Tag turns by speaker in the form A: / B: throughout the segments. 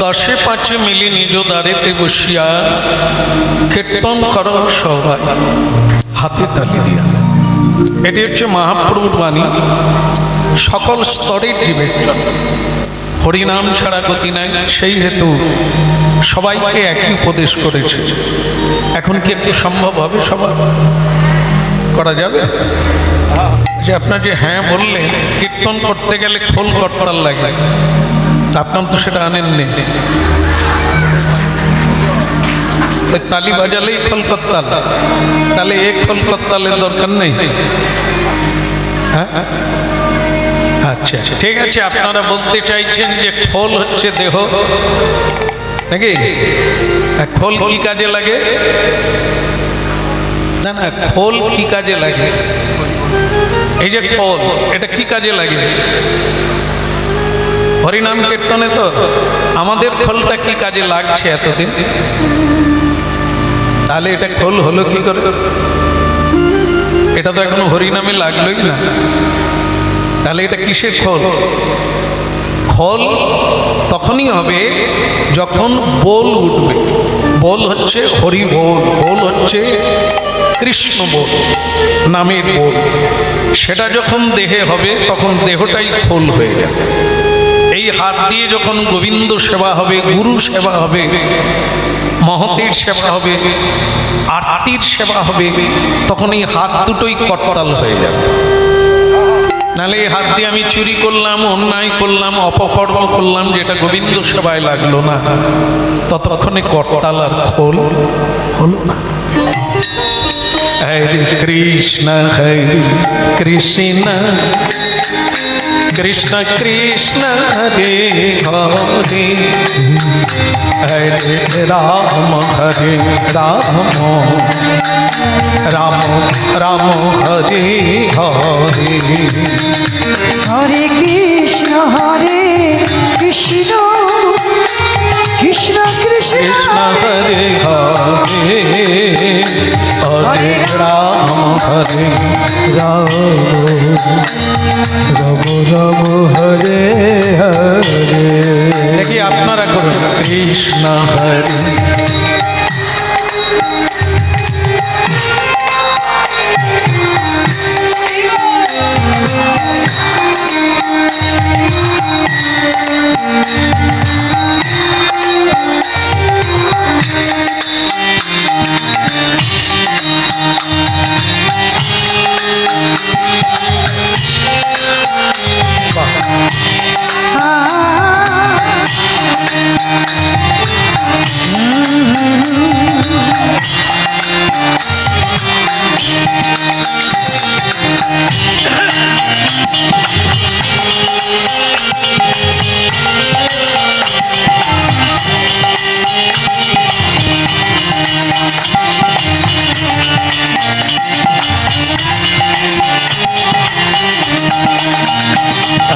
A: দশে পাঁচে মিলি নিজ দ্বারেতে বসিয়া কীর্তন করো সবাই হাতে তালি দিয়া। এটি হচ্ছে মহাপ্রভুর বাণী সকল স্তরের জীবের জন্য। হরিনাম ছাড়া গতি নাই, সেই হেতু সবাইকে একই উপদেশ করেছে। এখন কি একটু সম্ভব হবে? সবার করা যাবে? যে আপনার যে হ্যাঁ বললেন, কীর্তন করতে গেলে খোল করতাল লাগে, আপনার তো সেটা আনেননি। ওই তালি বাজালেই খোল করতাল, তাহলে এক খোল করতালের দরকার নেই। হ্যাঁ, আচ্ছা ঠিক আছে। আপনারা বলতে চাইছেন যে খোল হচ্ছে দেহ নাকি? খোল কি কাজে লাগে? না না, খোল কি কাজে লাগে? এই যে খোল, এটা কি কাজে লাগে? হরিনাম কীর্তনে তো আমাদের খোলটা কি কাজে লাগছে এতদিন? তাহলে এটা খোল হলো কি করে? এটা তো এখনো হরিনামে লাগলোই না, তাহলে এটা কিসের খোল? খোল তখনই হবে যখন বোল উঠবে। বোল হচ্ছে হরি বোল, বোল হচ্ছে কৃষ্ণ বোল, নামের বোল। সেটা যখন দেহে হবে তখন দেহটাই খোল হয়ে যাবে। এই হাত দিয়ে যখন গোবিন্দ সেবা হবে, গুরু সেবা হবে, মহতের সেবা হবে, আরতির সেবা হবে, তখন এই হাত দুটোই করতাল হয়ে যাবে। নাহলে এই হাত দিয়ে আমি চুরি করলাম, অন্যায় করলাম, অপকর্ম করলাম, যেটা গোবিন্দ সেবায় লাগলো না, ততক্ষণে করতাল আর খোল হলো না। হরে কৃষ্ণ কৃষ্ণ কৃষ্ণ কৃষ্ণ হরে হরে, হরে রাম হরে রাম, রাম রাম হরে হরে,
B: হরে কৃষ্ণ কৃষ্ণ কৃষ্ণ
A: কৃষ্ণ হরে হরে, হরে রাম হরে রাম,
C: রাম রাম হরে হরে।
A: দেখি আপনারা করুন কৃষ্ণ হরে।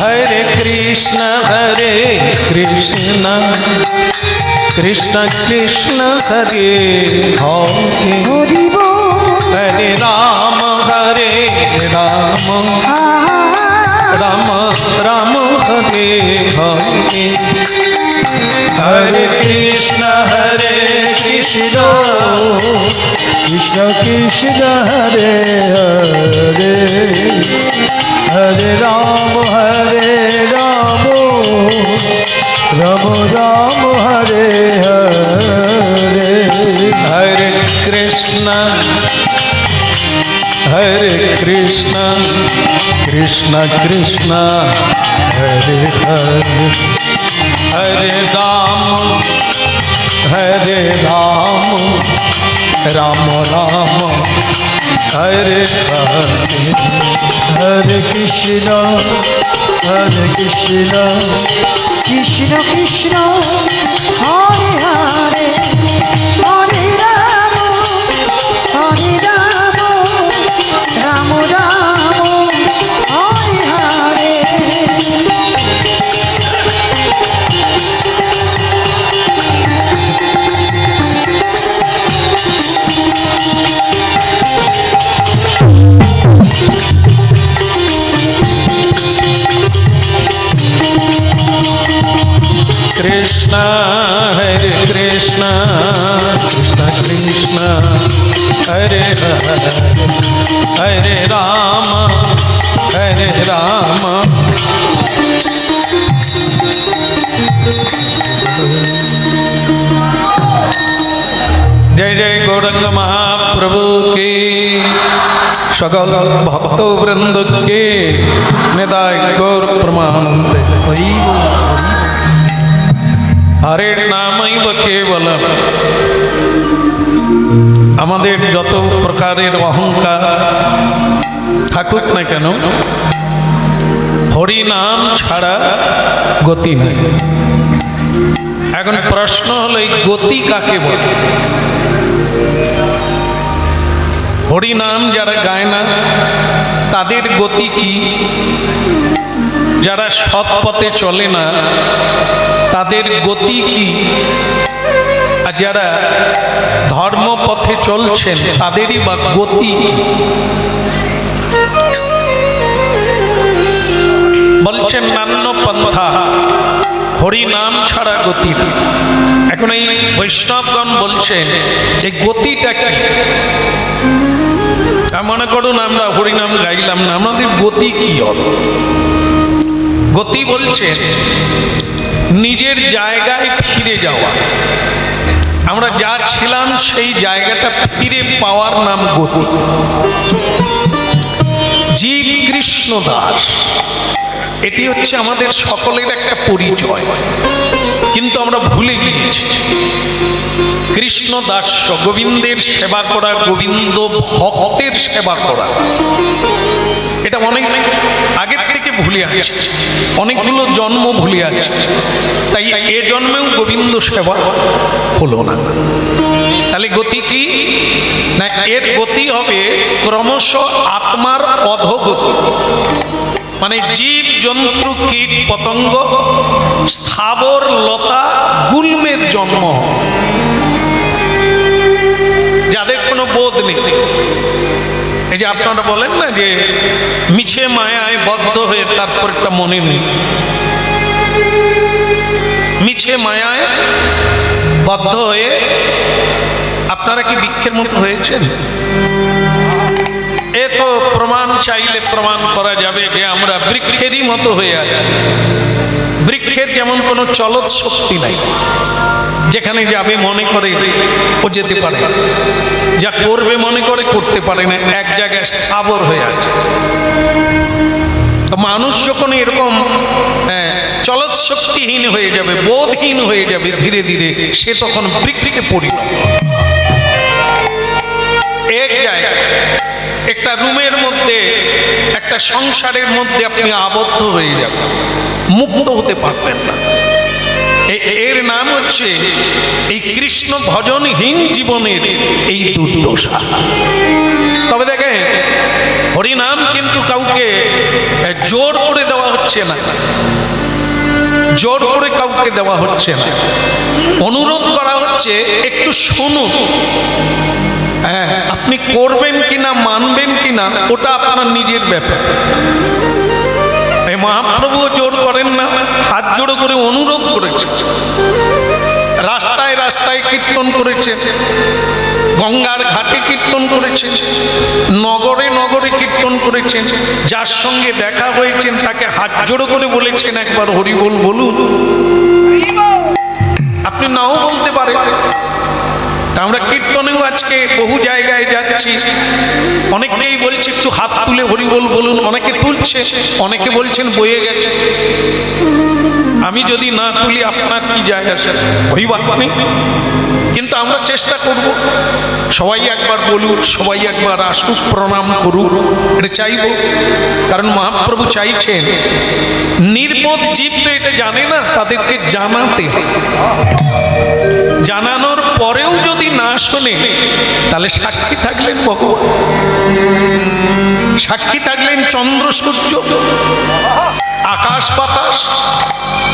A: हरे कृष्ण कृष्ण कृष्ण हरे हरे,
B: হরি বল
A: हरे राम राम राम हरे हरे, हरे कृष्ण
C: কৃষ্ণ কৃষ্ণ হরে হরে, হরে রাম রাম রাম হরে হরে,
A: हरे कृष्ण कृष्ण कृष्ण हरे हरे, हरे राम राम राम हरे हरे,
C: হরে কৃষ্ণ কৃষ্ণ
B: কৃষ্ণ কৃষ্ণ হরে হরে, হরে রাম রাম রাম হরে হরে।
A: কৃষ্ণ হরে কৃষ্ণ কৃষ্ণ কৃষ্ণ হরে হরে হরে রাম হরে রাম। জয় জয় গৌরাঙ্গ মহাপ্রভু কি, সকল ভক্তবৃন্দ কে নিতাই গৌর প্রমানন্দে। হরের নামৈব কেবলম। আমাদের যত প্রকারের অহংকার থাকুক না কেন, হরি নাম ছাড়া গতি নাই। এখন প্রশ্ন হলো এই গতি কাকে বলে? হরি নাম যারা গায় না তাদের গতি কি? যারা সৎ পথে চলে না তাদের গতি কি? আর যারা ধর্মপথে চলছেন তাদেরই বা গতি কি? বলছেন নান্য পন্থা, হরি নাম ছাড়া গতি নেই। এখন এই বৈষ্ণবগণ বলছেন এই গতিটা কি? মনে করুন আমরা হরিনাম গাইলাম না, আমাদের গতি কি হবে? গতি বলছে নিজের জায়গায় ফিরে যাওয়া। আমরা যা ছিলাম সেই জায়গাটা ফিরে পাওয়ার নাম গতি। জীব কৃষ্ণ দাস, এটি হচ্ছে আমাদের সকলের একটা পরিচয়, কিন্তু আমরা ভুলে গিয়েছি। কৃষ্ণ দাস, গোবিন্দের সেবা করা, গোবিন্দ ভক্তের সেবা করা, এটা অনেক আগের থেকে ভুলে আছে, অনেকগুলো জন্ম ভুলে আছে। তাই এ জন্মেও গোবিন্দ সেবা হলো না। তাহলে গতি কি? না, এর গতি হবে ক্রমশ আত্মার অধোগতি। মানে জীব জন্তু কীট পতঙ্গ স্থাবর লতা গুল্মের জন্ম, যাদের কোনো বোধ নেই। এই যে আপনারা বলেন না যে মিছে মায়ায় বদ্ধ হয়ে তারপর একটা মনে নেই। মিছে মায়ায় বদ্ধ হয়ে আপনারা কি বৃক্ষের মতো হয়েছেন? এ তো প্রমাণ চাইলে প্রমাণ করা যাবে যে আমরা বৃক্ষেরই মতো হয়ে আছি। বৃক্ষের যেমন কোনো চলৎ শক্তি নাই, যেখানে যাবে মনে করে ও যেতে পারে, যা করবে মনে করে করতে পারে না, এক জায়গায় স্থাবর হয়ে আছে। তো মানুষ যখন এরকম চলৎ শক্তিহীন হয়ে যাবে, বোধহীন হয়ে যাবে ধীরে ধীরে, সে তখন বৃক্ষে পরিণত। এক জায়গায় একটা রুমের মধ্যে, একটা সংসারের মধ্যে আপনি আবদ্ধ হয়ে যাবেন, মুক্ত হতে পারবেন না। এর নাম হচ্ছে এই কৃষ্ণ ভজনহীন জীবনের এই দুর্দশা। তবে দেখেন, হরিনাম কিন্তু কাউকে জোর করে দেওয়া হচ্ছে না, জোর করে কাউকে দেওয়া হচ্ছে না, অনুরোধ করা হচ্ছে একটু শুনুন। হ্যাঁ, আপনি করবেন কিনা, মানবেন কিনা, ওটা আপনার নিজের ব্যাপার। মহাপ্রভু জোর করেন না, হাত জোড়ো করে অনুরোধ করেছে। রাস্তায় রাস্তায় কীর্তন করেছে, গঙ্গার ঘাটে কীর্তন করেছে, নগরে নগরে কীর্তন করেছেন। যার সঙ্গে দেখা হয়েছেন তাকে হাত জোড়ো করে বলেছেন একবার হরি বল বলুন। আপনি নাও বলতে পারেন। তা আমরা কীর্তনেও আজকে বহু জায়গায় যাচ্ছি, অনেকেই বলছে একটু হাত তুলে হরি বল বলুন, অনেকে তুলছে, অনেকে বলছেন বয়ে গেছে। আমি যদি না তুলি আপনার কি যায় আসে, ওই বাত নেই। কিন্তু আমরা চেষ্টা করব সবাই একবার বলুন, সবাই একবার আসুক, প্রণাম করুক, এটা চাইব। কারণ মহাপ্রভু চাইছেন নির্বোধ জীব তো এটা জানে না, তাদেরকে জানাতে হবে। জানানোর পরেও যদি না শোনে তাহলে সাক্ষী থাকলেন ভগবান, সাক্ষী থাকলেন চন্দ্র সূর্য, আকাশ বাতাস,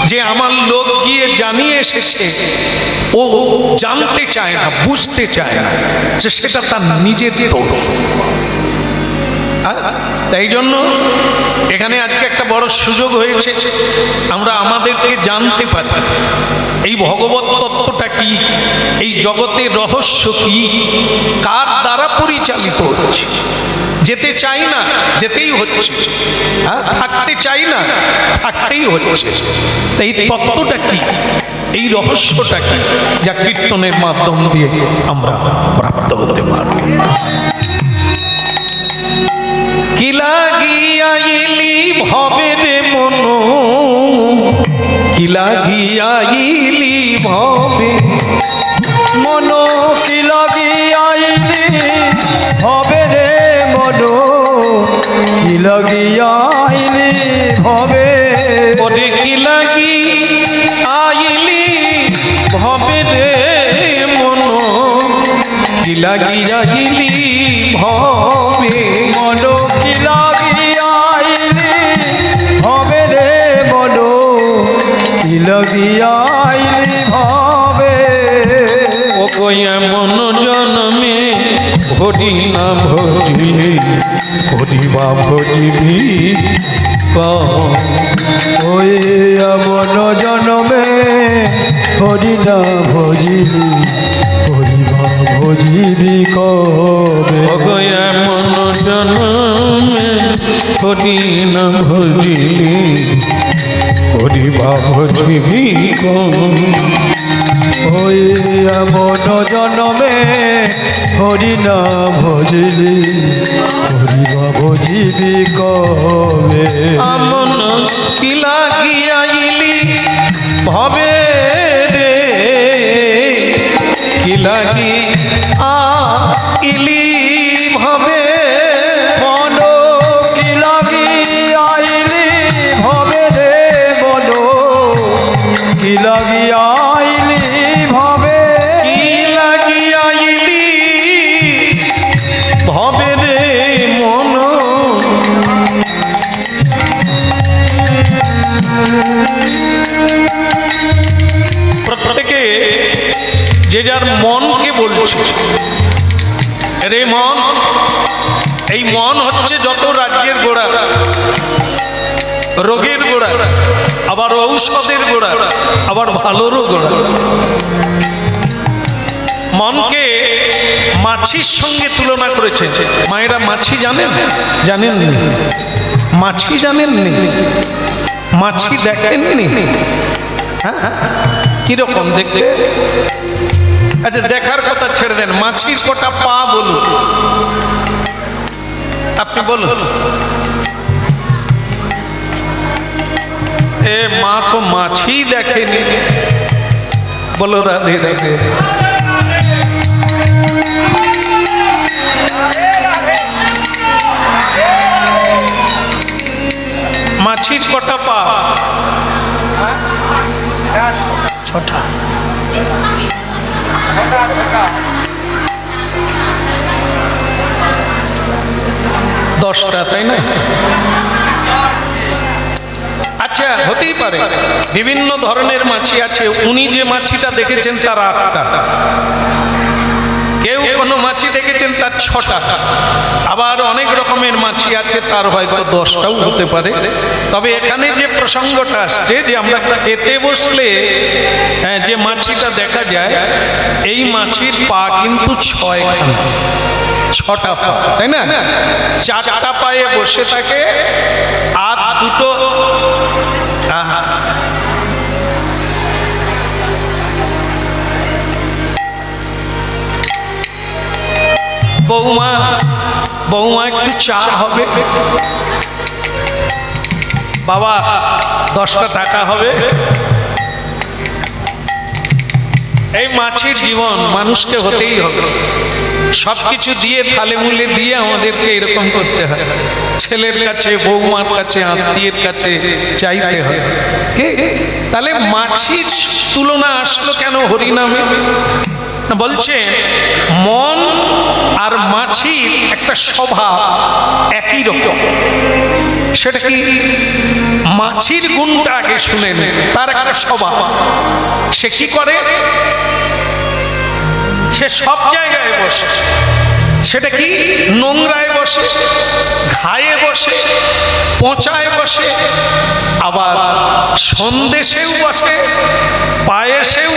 A: যে আমার লোক গিয়ে জানিয়ে এসেছে, ও জানতে চায় না, বুঝতে চায় না যে সেটা তার নিজের দোষ। তাই জন্য এখানে আজকে একটা বড় সুযোগ হয়েছে, আমরা আমাদেরকে জানতে পারি। এই ভগবত তত্ত্বটা কি, এই জগতের রহস্য কি, কার দ্বারা পরিচালিত হচ্ছে। যেতে চাই না, যেতেই হচ্ছে, থাকতে চাই না, থাকতেই হচ্ছে। তো এই তত্ত্বটা কি, এই রহস্যটা কি, যা কীর্তনের মাধ্যম দিয়ে আমরা প্রাপ্ত হতে পারব। কি লাগিয়াইলি ভবের মন, কি লাগিয়াইলি ভবে
C: মন, কি লাগিয়াইলি ভবে রে মন, কি লাগিয়াইলি ভবে।
A: ওরে কি লাগি আইলি ভবে রে মন, কি লাগি আইলি ভবে।
C: মন কি লাগিয়াইলি ভবে রে মন, কি লাগিয়াইলি ভবে।
A: ও গয়া মন জন্মে হরি না ভজিলি, হরি বা ভজিবি
C: ওই মন জনমে হরি না ভজিলি, হরি বা ভজিবি কবে।
A: ও গয়া মন জন্মে হরি না ভজিলি, হরি বা ভজিবি
C: ওই মন জনমে হরি না ভজিলি, হরি বা ভজিবি কবে।
A: আমন কি লাগিয়াইলি ভবে রে, কি লাগি আইলি ভবে।
C: মন কি লাগিয়াইলি ভবে রে মন, কি লাগিয়াইলি ভবে।
A: কি লাগিয়াইলি ভবে রে মন, প্রত্যেকে যে যার মনকে বলছে, রে মন। এই মন হচ্ছে যত রাজ্যের গোড়া, রোগের গোড়া, আবার ঔষধের গোড়া, আবার ভালোরও গোড়া। মনকে মাছির সঙ্গে তুলনা করেছে। মায়েরা মাছি জানেন? জানেননি? মাছি জানেননি? মাছি দেখেননি? হ্যাঁ, কিরকম দেখতে? আচ্ছা, দেখার কথা ছেড়ে দেন, মাছির কটা পা বলুন, আপনি বলুন। এ মা তো মাছি দেখেনি, বলো রাধে রাধে। মাছির কটা পা? ছটা। 10টা, তাই না? আচ্ছা, হতেই পারে, বিভিন্ন ধরনের মাছি আছে। উনি যে মাছিটা দেখেছেন তার 8টা, কেউ কোনো মাছি দেখেছেন তার 6টা, আবার অনেক রকমের মাছি আছে তার হয়তো 10টাও হতে পারে। তবে এখানে যে প্রসঙ্গটা আসছে যে আমরা খেতে বসলে যে মাছিটা দেখা যায়, এই মাছির পা কিন্তু 6টা পা, তাই না? 4টা পায়ে বসে থাকে, আর 2টো বৌমা, বৌমা একটু চা হবে, বাবা 10টা টাকা হবে। এই মাছির জীবন, মানুষকে হতেই হবে, সবকিছু দিয়ে থালে মূলে দিয়ে আমাদেরকে এরকম করতে হয়। ছেলের কাছে, বৌমার কাছে, আত্মীয়ের কাছে চাইতে হয়। তাহলে মাছির তুলনা আসলো কেন হরিনামে? বলছে মন আর মাছির একটা স্বভাব একই রকম। সেটা কি? মাছির গুণটা আগে শুনে নেন, তার একটা স্বভাব। সে কি করে? সে সব জায়গায় বসে। সেটা কি? নোংরায় বসে, ঘায়ে বসে, পচায় বসে, আবার সন্দেশেও বসে, পায়েসেও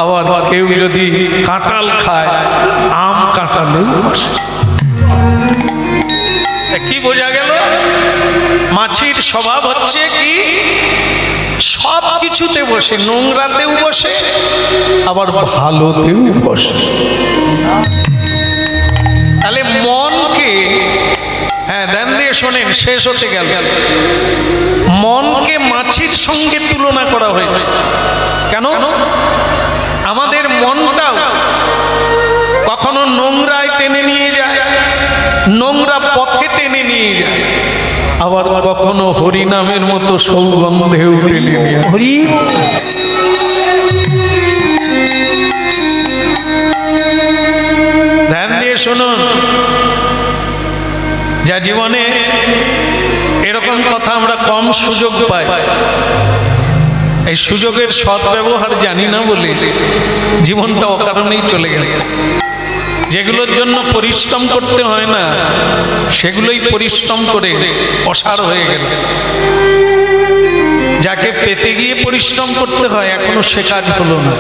A: আবার কেউ যদি কাঁঠাল খায়, আম কাঁঠালেও বসে। কি বোঝা গেল? মাছির স্বভাব হচ্ছে কি, সব কিছুতে বসে, নোংরাতেও বসে, আবার ভালোতেও বসে। তাহলে মনকে, হ্যাঁ ধ্যান দিয়ে শোনেন, শেষ হতে গেল, মনকে মাছির সঙ্গে তুলনা করা হয়েছে। কেন? আমাদের মনটাও কখনো নোংরায় টেনে নিয়ে যায়, নোংরা পথে টেনে নিয়ে যায়, আবার কখনো হরিনামের মতো সৌগন্ধেও টেনে নিয়ে যায়।
B: হরি
A: ধ্যান দিয়ে শুনুন, যা জীবনে এরকম কথা আমরা কম সুযোগ পাই, এই সুযোগের সদ্ব্যবহার জানি না বলে জীবনটা অকারণেই চলে গেল। যেগুলোর জন্য পরিশ্রম করতে হয় না, সেগুলোই পরিশ্রম করে অসার হয়ে গেল। যাকে পেতে গিয়ে পরিশ্রম করতে হয়, এখনো সে কাজ হলো না।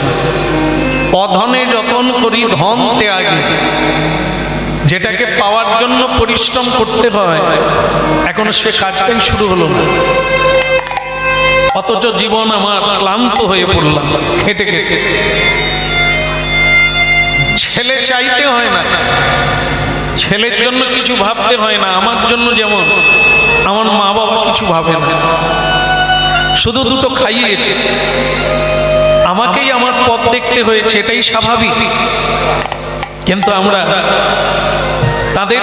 A: অধনে যতন করি ধন ত্যাগে, যেটাকে পাওয়ার জন্য পরিশ্রম করতে হয়, এখনো সে কাজটাই শুরু হলো না। অথচ জীবন আমার ক্লান্ত হয়ে পড়লাম খেটে খেটে। ছেলে চাইতে হয় না, ছেলের জন্য কিছু ভাবতে হয় না। আমার জন্য যেমন আমার মা বাবা কিছু ভাবে না, শুধু দুটো খাইয়েছে, আমাকেই আমার পথ দেখতে হয়েছে, এটাই স্বাভাবিক। কিন্তু আমরা তাদের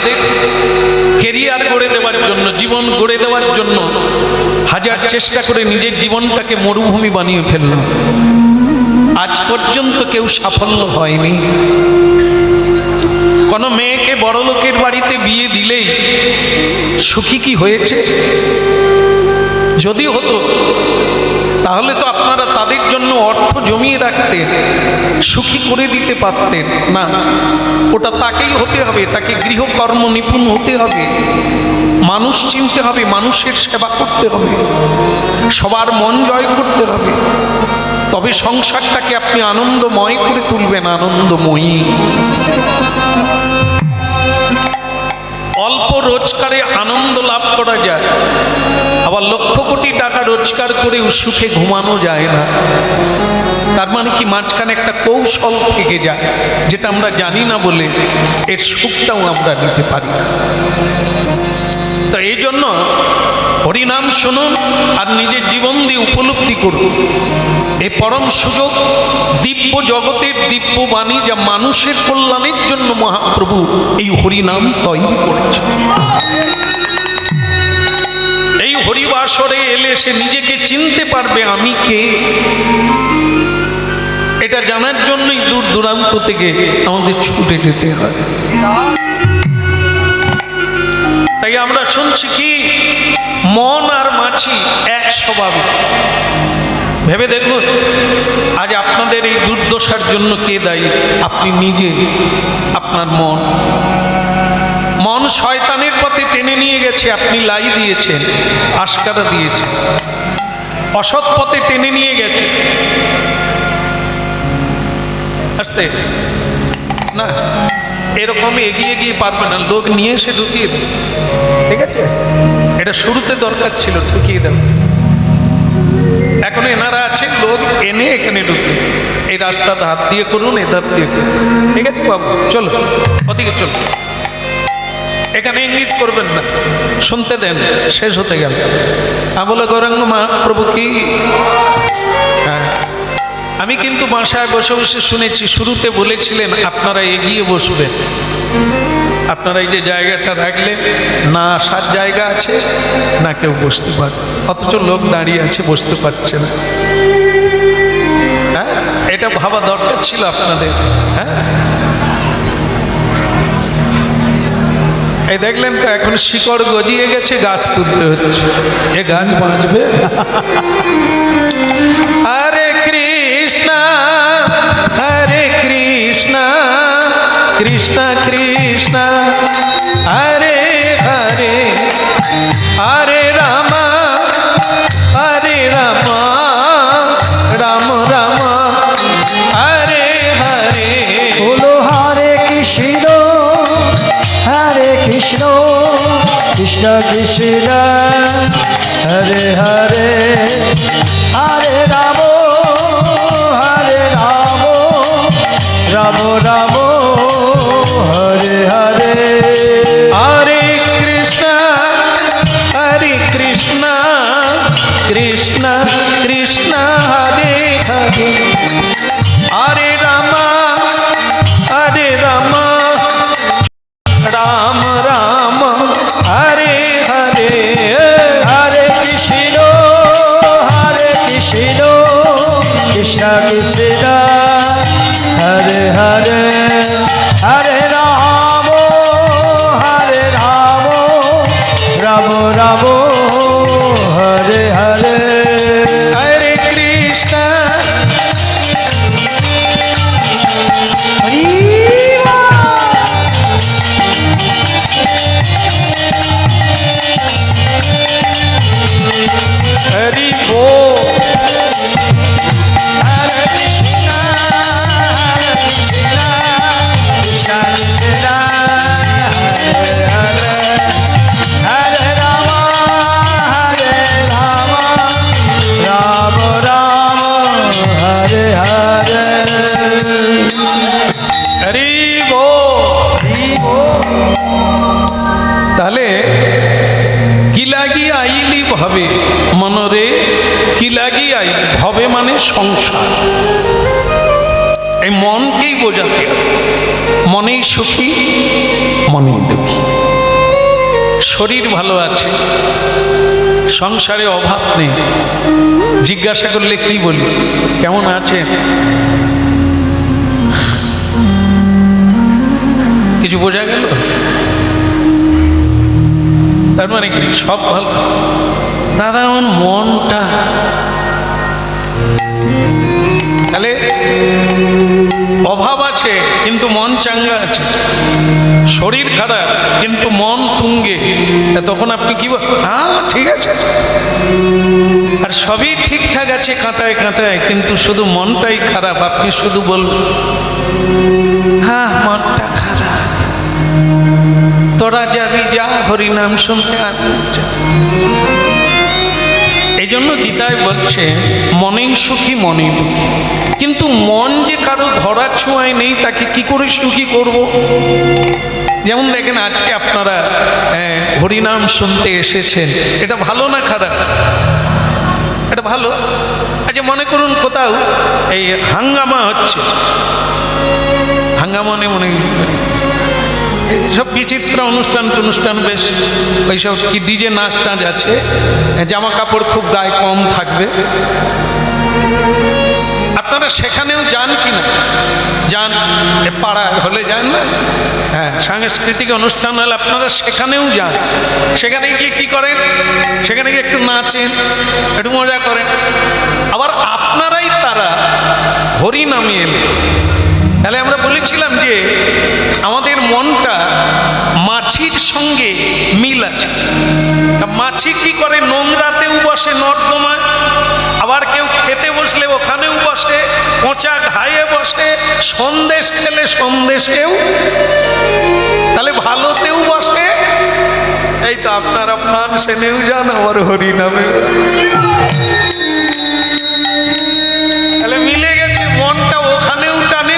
A: কেরিয়ার গড়ে দেওয়ার জন্য, জীবন গড়ে দেওয়ার জন্য হাজার চেষ্টা করে নিজের জীবনটাকে মরুভূমি বানিয়ে ফেললাম। আজ পর্যন্ত কেউ সাফল্য হয়নি। কোনো মেয়েকে বড় লোকের বাড়িতে বিয়ে দিলেই সুখী কি হয়েছে? যদি হতো তাহলে তো আপনারা তাদের জন্য অর্থ জমিয়ে রাখতেন, সুখী করে দিতে পারতেন না। ওটা তাকেই হতে হবে, তাকে গৃহকর্ম নিপুণ হতে হবে, মানুষ চিনতে হবে, মানুষের সেবা করতে হবে, সবার মন জয় করতে হবে, তবে সংসারটাকে আপনি আনন্দময় করে তুলবেন, আনন্দময়ী। অল্প রোজগারে আনন্দ লাভ করা যায়, আবার লক্ষ কোটি টাকা রোজগার করেও সুখে ঘুমানো যায় না। তার মানে কি, মাঝখানে একটা কৌশল থেকে যায়, যেটা আমরা জানি না বলে এর সুখটাও আমরা নিতে পারি না। তো এই জন্য হরিনাম শুনুন আর নিজের জীবন দিয়ে উপলব্ধি করুন এই পরম সুযোগ, দিব্য জগতের দিব্য বাণী, যা মানুষের কল্যাণের জন্য মহাপ্রভু এই হরিনাম তৈরি করেছে। এই হরিবাসরে এলে সে নিজেকে চিনতে পারবে, আমি কে। এটা জানার জন্যই দূর দূরান্ত থেকে আমাদের ছুটে যেতে হয়। তাই আমরা শুনছি কি, মন আর মাছি এক স্বভাবে। ভেবে দেখুন, আজ আপনাদের এই দুর্দশার জন্য কে দায়ী? আপনি নিজে, আপনার মন। মন শয়তানের পথে টেনে নিয়ে গেছে, আপনি লাই দিয়েছেন, আশকারা দিয়েছেন। অসৎ পথে টেনে নিয়ে গেছে, আসতে না, এরকম এগিয়ে গিয়ে পারবে না, লোক নিয়ে এসে ঢুকিয়ে দেবে। ঠিক আছে, এটা শুরুতে দরকার ছিল, ঢুকিয়ে দেবে। এখন এনারা আছে, লোক এনে এখানে ঢুকে, এই রাস্তাটা হাত দিয়ে করুন, এধার দিয়ে করুন। ঠিক আছে বাবু, চলো ওদিকে চলো, এখানে ইঙ্গিত করবেন না, শুনতে দেন, শেষ হতে গেল। বলে গৌরাঙ্গ মহাপ্রভু কি। হ্যাঁ, আমি কিন্তু বাসায় বসে বসে শুনেছি, শুরুতে বলেছিলেন আপনারা এগিয়ে বসবেন, আপনারা এই যে জায়গাটা রাখলেন, না আসার জায়গা আছে, না কেউ বসতে পারে, অথচ লোক দাঁড়িয়ে আছে, বসতে পারছে না। হ্যাঁ, এটা ভাবা দরকার ছিল আপনাদের। হ্যাঁ, এই দেখলেন তো, এখন শিকড় গজিয়ে গেছে, গাছ তুলতে হচ্ছে। এ গাছ বাঁচবে? হরে কৃষ্ণ হরে কৃষ্ণ, কৃষ্ণ কৃষ্ণ হরে হরে, হরে রাম হরে রাম, রাম রাম হরে
C: কৃষ্ণ কৃষ্ণ হরে হরে হরে রাম রাম রাম হরে হরে
A: হরে কৃষ্ণ কৃষ্ণ কৃষ্ণ হরে হরে হরে রাম রাম রাম হরে হরে
C: হরে কৃষ্ণ কৃষ্ণ কৃষ্ণ হরে হরে হরে রাম রাম রাম হরে হরে
A: হরে কৃষ্ণ
B: হরি
A: হরি বল।
C: হরে কৃষ্ণ কৃষ্ণ কৃষ্ণ কৃষ্ণ হরে হরে হরে রাম রাম রাম হরে হরে
A: হরি বল। তাহলে কি লাগি আইলি ভবে মনরে, কি লাগি আইলি ভবে মানে সংসার। এই মনকেই বোঝাতে হবে। মনেই সুখী মনেই দুঃখী। শরীর ভালো আছে, সংসারে অভাব নেই, জিজ্ঞাসা করলে কি বলি কেমন আছে, কিছু বোঝা গেল? তার মানে কি সব ভালো? দাদা আমার মনটা, তাহলে অভাব আছে কিন্তু মন চাঙ্গা আছে, শরীর খারাপ কিন্তু মন তুঙ্গে, তখন আপনি কি হ্যাঁ ঠিক আছে, আর সবই ঠিকঠাক আছে কাঁটায় কাঁটায় কিন্তু শুধু মনটাই খারাপ, আপনি শুধু বলবেন হ্যাঁ মনটা খারাপ, তোরা যাবি যা হরিনাম শুনতে আমি যাব। এই জন্য গীতায় বলছে মনেই সুখী মনেই দুঃখী। কিন্তু মন যে কারো ধরা ছোঁয়ায় নেই তাকে কি করে সুখী করব? যেমন দেখেন আজকে আপনারা হরিনাম শুনতে এসেছেন, এটা ভালো না খারাপ? এটা ভালো। আচ্ছা মনে করুন কোথাও এই হাঙ্গামা হচ্ছে, হাঙ্গামা মনে সব বিচিত্র অনুষ্ঠান বেশ ওইসব কি ডিজে নাচ টাচ আছে, জামা কাপড় খুব গায়ে কম থাকবে, আপনারা সেখানেও যান কি না? যান, পাড়ায় হলে যান না? হ্যাঁ, সাংস্কৃতিক অনুষ্ঠান হলে আপনারা সেখানেও যান। সেখানে গিয়ে কি করেন? সেখানে গিয়ে একটু নাচেন, একটু মজা করেন। আবার আপনারাই তারা হরি নামে এলেন। তাহলে আমরা বলেছিলাম যে আমাদের মনটা মাছির সঙ্গে মিল আছে। মাছি কি করে? নোংরাতেও বসে নর্দমায়, আবার কেউ খেতে বসলে ওখানেও বসে, পচা ঘায়ে বসে, সন্দেশ খেলে সন্দেশেও, তাহলে ভালোতেও বসে। এই তো আপনারা ফাংশনেও যান, আবার হরি নামে, তাহলে মিলে গেছে। মনটা ওখানেও টানে,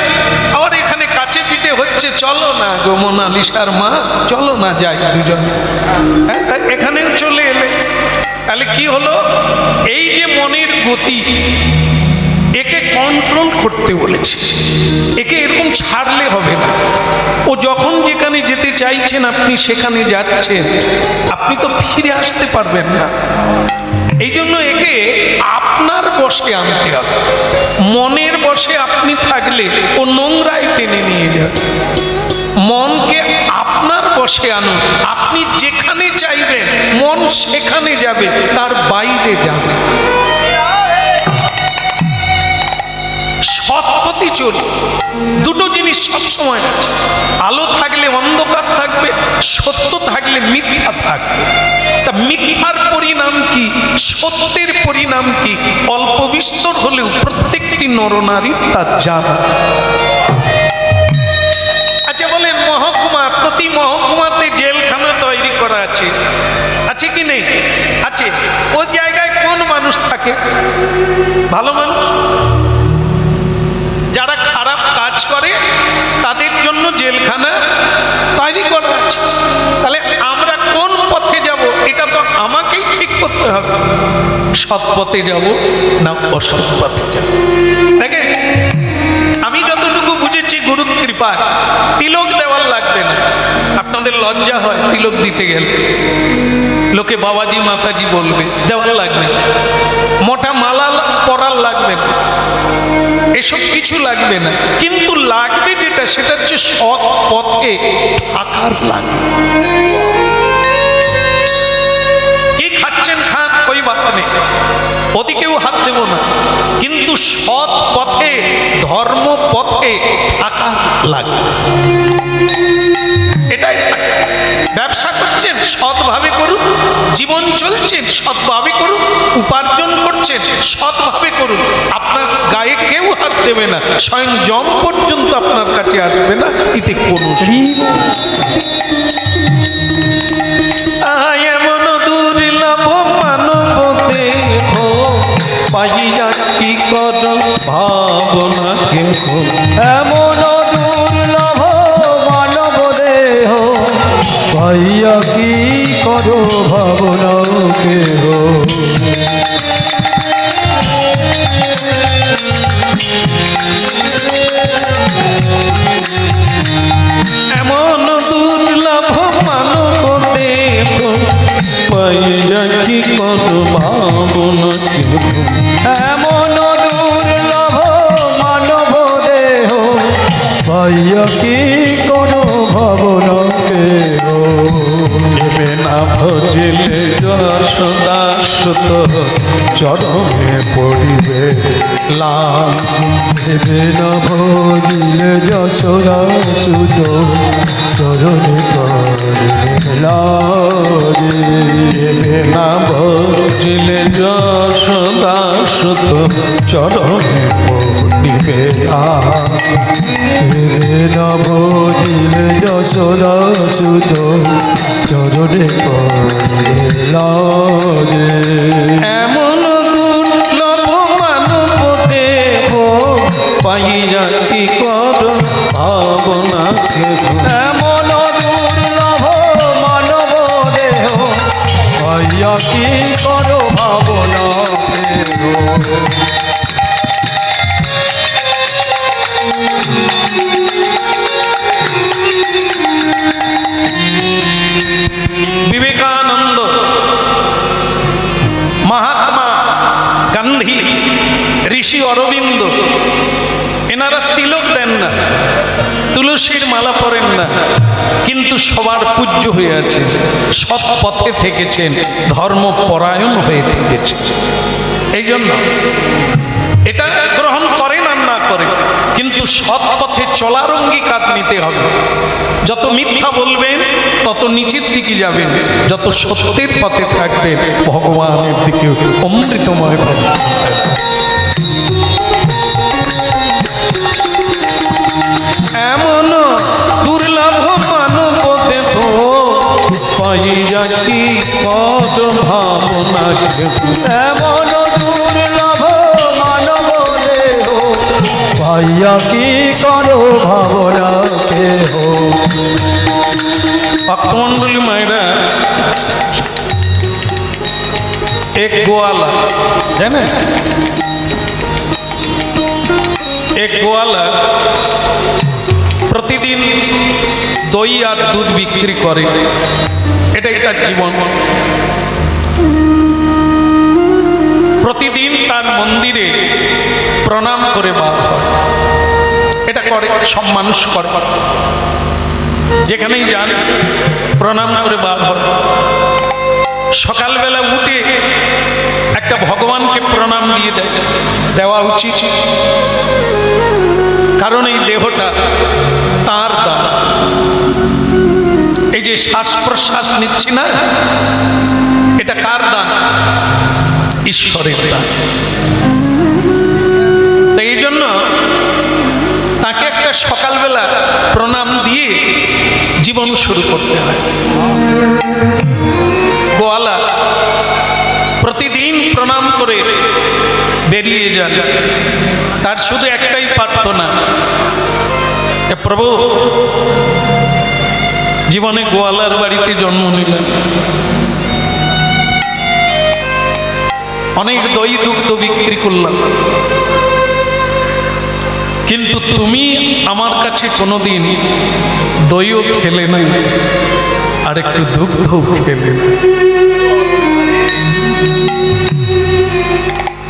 A: আবার এখানে কাছে পিঠে হচ্ছে, চলো না গো মোনালিসার মা, চলো না যাই দুজনে, হ্যাঁ তাই এখানেও চলে এলে। তাহলে কি হলো? এই যে মনের গতি, একে কন্ট্রোল করতে বলেছে, একে এরকম ছাড়লে হবে না। ও যখন যেখানে যেতে চাইছেন আপনি সেখানে যাচ্ছেন, আপনি তো ফিরে আসতে পারবেন না। এই জন্য একে আপনার বশে আনতে হবে। মনের বশে আপনি থাকলে ও নোংরায় টেনে নিয়ে যাবে। মনকে আপনার বশে আনুন, আপনি যেখানে চাইবেন মন সেখানে যাবে, তার বাইরে যাবে। সৎ পথে চলি, দুটো জিনিস সবসময় আছে, আলো থাকলে অন্ধকার থাকবে, সত্য থাকলে মিথ্যা থাকবে। তা মিথ্যার পরিণাম কি, সত্যের পরিণাম কি, অল্প বিস্তর হলেও প্রত্যেকটি নরনারী তা জানে। আচ্ছা বলেন, মহকুমা, প্রতি মহকুমাতে জেলখানা তৈরি করা আছে, আছে কি নেই? আছে। ওই জায়গায় কোন মানুষ থাকে? ভালো মানুষ। যারা খারাপ কাজ করে তাদের জন্য জেলখানা তৈরি করা আছে। তাহলে আমরা কোন পথে যাব এটা তো আমাকেই ঠিক করতে হবে। সৎ পথে যাব না অসৎ পথে যাব? দেখেন, আমি যতটুকু বুঝেছি গুরুর কৃপায় তিলক দেওয়ার লাগবে না। আপনাদের লজ্জা হয় তিলক দিতে গেলে, লোকে বাবাজি মাতাজি বলবে, দেওয়ার লাগবে না। মোটা মালা পরার লাগবে না, এসব কিছু লাগবে না। কিন্তু লাগবে যেটা, সেটা হচ্ছে সৎ পথে থাকার লাগবে। কি খাচ্ছেন খান, ওই বাত নেই, ওদিকেও হাত দেব না, কিন্তু সৎ পথে ধর্ম পথে থাকার লাগবে। এটাই থাকে। ব্যবসা করছেন সৎভাবে করুন, জীবন চলছেন সৎভাবে করুন, উপার্জন করছেন সৎভাবে করুন। আপনার গায়ে কেউ হাত দেবে না, স্বয়ং যম পর্যন্ত আপনার কাছে আসবে না, এতে কোনো এমন দুর্লভ মানব দেহ পাইয়া কি কর ভাবনা কেহ।
C: এমন দুর্লভ মানব দেহ পাইয়া কি করো ভাবনা কেহ।
A: এমন দুর্লভ মানব দেহ পাইয়া কি কর ভাবনা কেহ।
C: এমন দুর্লভ মানব দেহ পাইয়া কি করো ভাবনা কেহ।
A: দেবে না ভজিলে যশোদা সুত চরণে পড়িবে লাল।
C: দেবে না ভজিলে যশোদা সুত চরণে পড়িবে।
A: দেবে না ভজিলে যশোদা সুত চরণে পড়িবে লাল।
C: দেবে না ভজিলে যশোদা সুত চরণে পড়িবে।
A: এমন দুর্লভ মানব দেহ পাইয়া কি কর ভাবনা কেহ।
C: এমন দুর্লভ মানব দেহ পাইয়া কি করো ভাবনা কেহ।
A: বিবেকানন্দ, মহাত্মা গান্ধী, ঋষি অরবিন্দ এনারা তিলক দেন না, তুলসীর মালা পরেন না, কিন্তু সবার পূজ্য হয়ে আছে। সৎ পথে থেকেছেন, ধর্মপরায়ণ হয়ে থেকেছেন। এই জন্য এটা গ্রহণ করেন আর না করে, কিন্তু সৎ পথে চলার অঙ্গীকার নিতে হবে। যত মিথ্যা বলবেন তত নিচের দিকে যাবেন, যত সত্যের পথে থাকবেন ভগবানের দিকে অমৃতময় পথ। এমন দুর্লভ মানব দেহ পাইয়া কি কত ভাবনা কেহ।
C: এমন দুর্লভ মানব দেহ পাইয়া কি করো ভাবনা কেহ।
A: ভক্তমন্ডলী মায়েরা, এক গোয়ালা জানেন, এক গোয়ালা প্রতিদিন দই আর দুধ বিক্রি করে, এটাই তার জীবন। প্রতিদিন তার মন্দিরে প্রণাম করে বার হয়। এটা করে, সব মানুষ করে, যেখানেই যান প্রণাম করে বার হয়। সকালবেলা উঠে একটা ভগবানকে প্রণাম দিয়ে দেওয়া উচিত, কারণ এই দেহটা তার দান। এই যে শ্বাস প্রশ্বাস নিচ্ছি না, এটা কার দান? ঈশ্বরের দান। তাই এই জন্য তাকে একটা সকালবেলা প্রণাম দিয়ে জীবন শুরু করতে হয়। গোয়ালা যান। তার শুধু একটাই প্রার্থনা, এ প্রভু জীবনে গোয়ালার বাড়িতে জন্ম নিলাম, অনেক দই দুগ্ধ বিক্রি করলাম, কিন্তু তুমি আমার কাছে কোনোদিন দইও খেলে না, আর একটু দুগ্ধও খেলে না।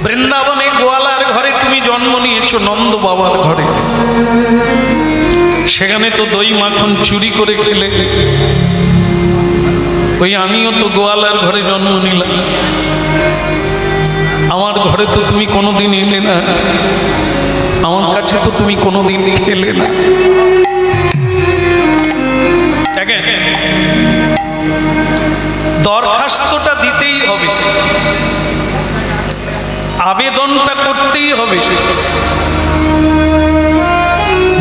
A: বৃন্দাবনে গোয়ালার ঘরে তুমি জন্ম নিয়েছো, নন্দ বাবার ঘরে, সেখানে তো দই মাখন চুরি করে খেলে। ওই আমিও তো গোয়ালার ঘরে জন্ম নিলাম, আমার ঘরে তো তুমি কোনোদিন এলে না, আমার কাছে তো তুমি কোনোদিন খেলে না। দরখাস্তটা দিতেই হবে, আবেদনটা করতেই হবে।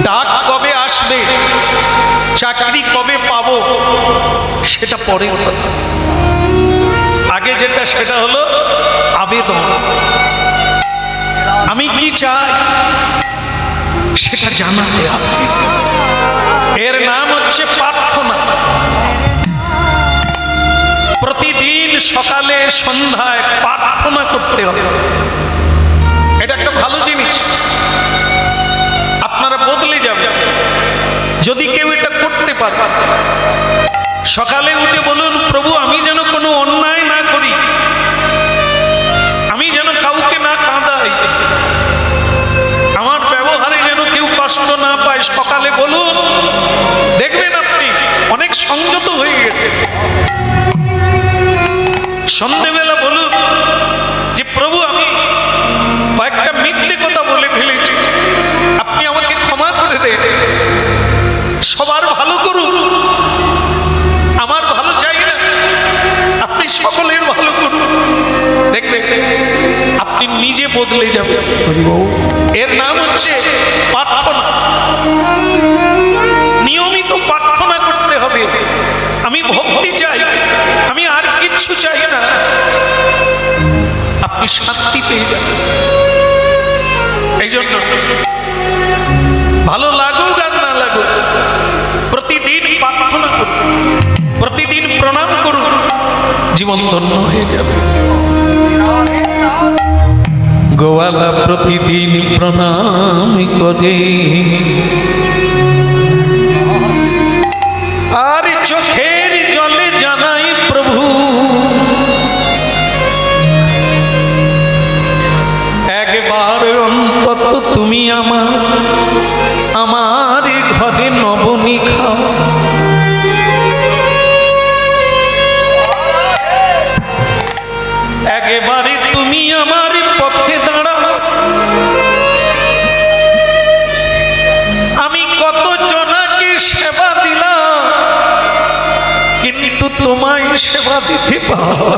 A: ডাক কবে আসবে, চাকরি কবে পাবো, সেটা পরের কথা। আগে যেটা সেটা হলো আবেদন। আমি কি চাই সেটা জানাতে হবে। এর নাম হচ্ছে প্রার্থনা। প্রতিদিন সকালে সন্ধ্যায় প্রার্থনা করতে হবে। এটা একটা ভালো জিনিস, আপনারা বদলে যাবেন যদি কেউ এটা করতে পারে। সকালে উঠে বলুন, প্রভু আমি যেন কোনো অন্যায় না করি, আমি যেন কাউকে না কাঁদাই, আমার ব্যবহারে যেন কেউ কষ্ট না পায়। সকালে বলুন, দেখবেন আপনি অনেক সংযত হয়ে গেছে। সন্ধ্যেবেলা বলুন যে প্রভু আমি কয়েকটা মিথ্যে কথা বলে ফেলেছি, আপনি আমাকে ক্ষমা করে দেন। সবার ভালো করুন, আমার ভালো চাই না, আপনি সকলের ভালো করুন। দেখবেন আপনি নিজে বদলে যাবেন। এর নাম হচ্ছে প্রার্থনা। নিয়মিত প্রার্থনা করতে হবে। আমি ভক্তি চাই, আমি আর কিচ্ছু চাই না, আপনি শান্তি পেয়ে যাবেন। এই জন্য ভালো লাগুক আর না লাগুক, প্রতিদিন প্রার্থনা করুন, প্রতিদিন প্রণাম করুন, জীবন ধন্য হয়ে যাবে। গোয়ালা প্রতিদিন প্রণাম করে, আর চোখের জলে জানাই প্রভু একবার অন্তত তুমি আমার ঘরে নবনী খাও। একেবারে তুমি আমার পথে দাঁড়াও। আমি কত জনাকে সেবা দিলাম, কিন্তু তোমায় সেবা দিতে পারো।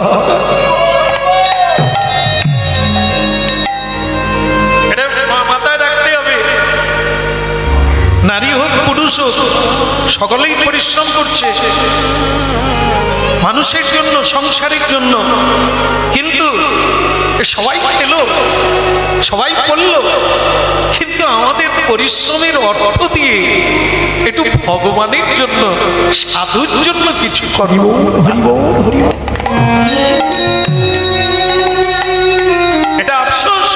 A: এটা মাথায় রাখতে হবে। নারী হোক পুরুষ হোক, সকলেই পরিশ্রম করছে মানুষের জন্য, সংসারের জন্য, কিন্তু সবাই পেল, সবাই করল, কিন্তু আমাদের পরিশ্রমের অর্থ দিয়ে একটু ভগবানের জন্য, সাধুর জন্য কিছু করব। এটা আফসোস,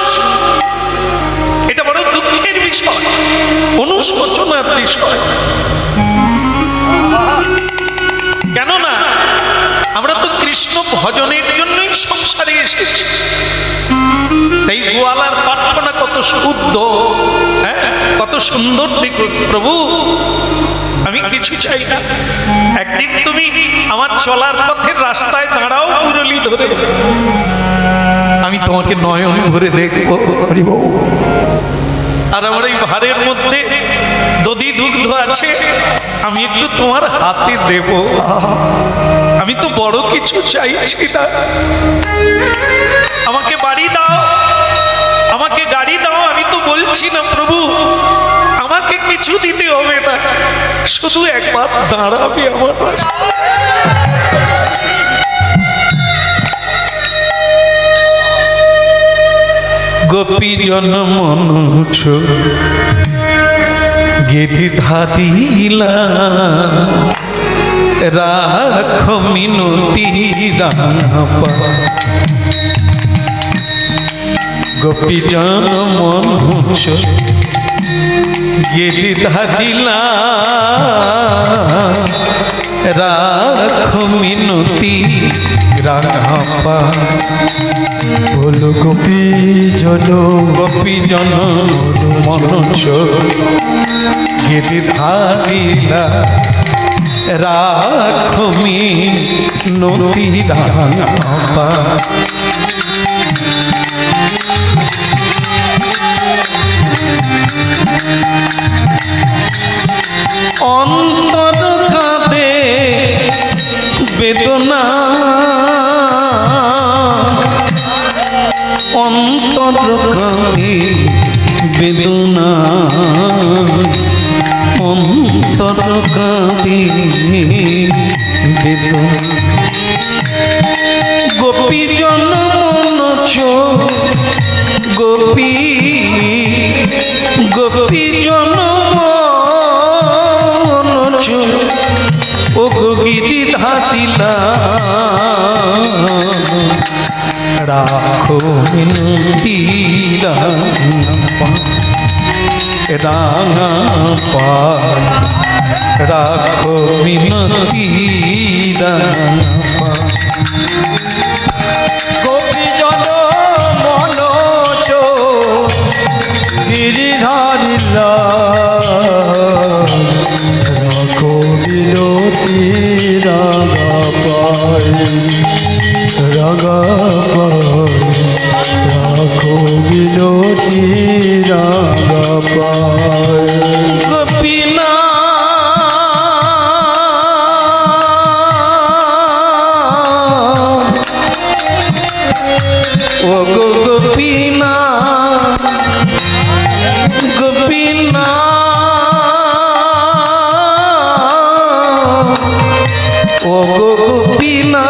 A: এটা বড় দুঃখের বিষয়, অনুশোচনার বিষয়। কেননা আমরা তো কৃষ্ণ ভজনের জন্যই সংসারে এসেছি। তাই গোয়ালার প্রার্থনা কত শুদ্ধ, হ্যাঁ, কত সুন্দর দেখুন। প্রভু আমি কিছু চাই না, একদিন তুমি আমার চলার পথের রাস্তায় দাঁড়াও মুরলি ধরে, আমি তোমাকে নয়ন ভরে দেখব। আর আমার এই ভারের মধ্যে দধি দুগ্ধ আছে, আমি একটু তোমার হাতে দেব। আমি তো বড় কিছু চাইছি না, আমাকে বাড়ি দাও, আমাকে গাড়ি দাও, আমি তো বলছি না প্রভু আমাকে কিছু দিতে হবে না, শুধু একবার দাঁড়াবে আমার পাশে। গোপীজন মনুষ গেধি ধারিলা রাখ মিনতি রাপা গোপীজন মনুষ গেধি ধারিলা রাখ মিনতি রাপা
C: বলো গোপী জন
A: গোপীজন মনুষ গিরি ধারিলা রাখমি নদী রাঙা অন্তর কাঁদে বেদনা অন্তর কাঁদে বেদনা অন্তর কাঁদে বেদনা গোপীজন মনুষ গোপী গোপীজন মনুষ ও গিরি ধাতিলা রাখো মিনতি রাঙা পা রাখো মিনতি রাঙা
C: গোপী জন মনোজ গিরি ধারিলা রাখো বিনতি রাগা পায় রাগা পায় রাখো বিনতি রাগা পায়
A: গোপীনা ও গোপীনা গোপীনা ও গোপীনা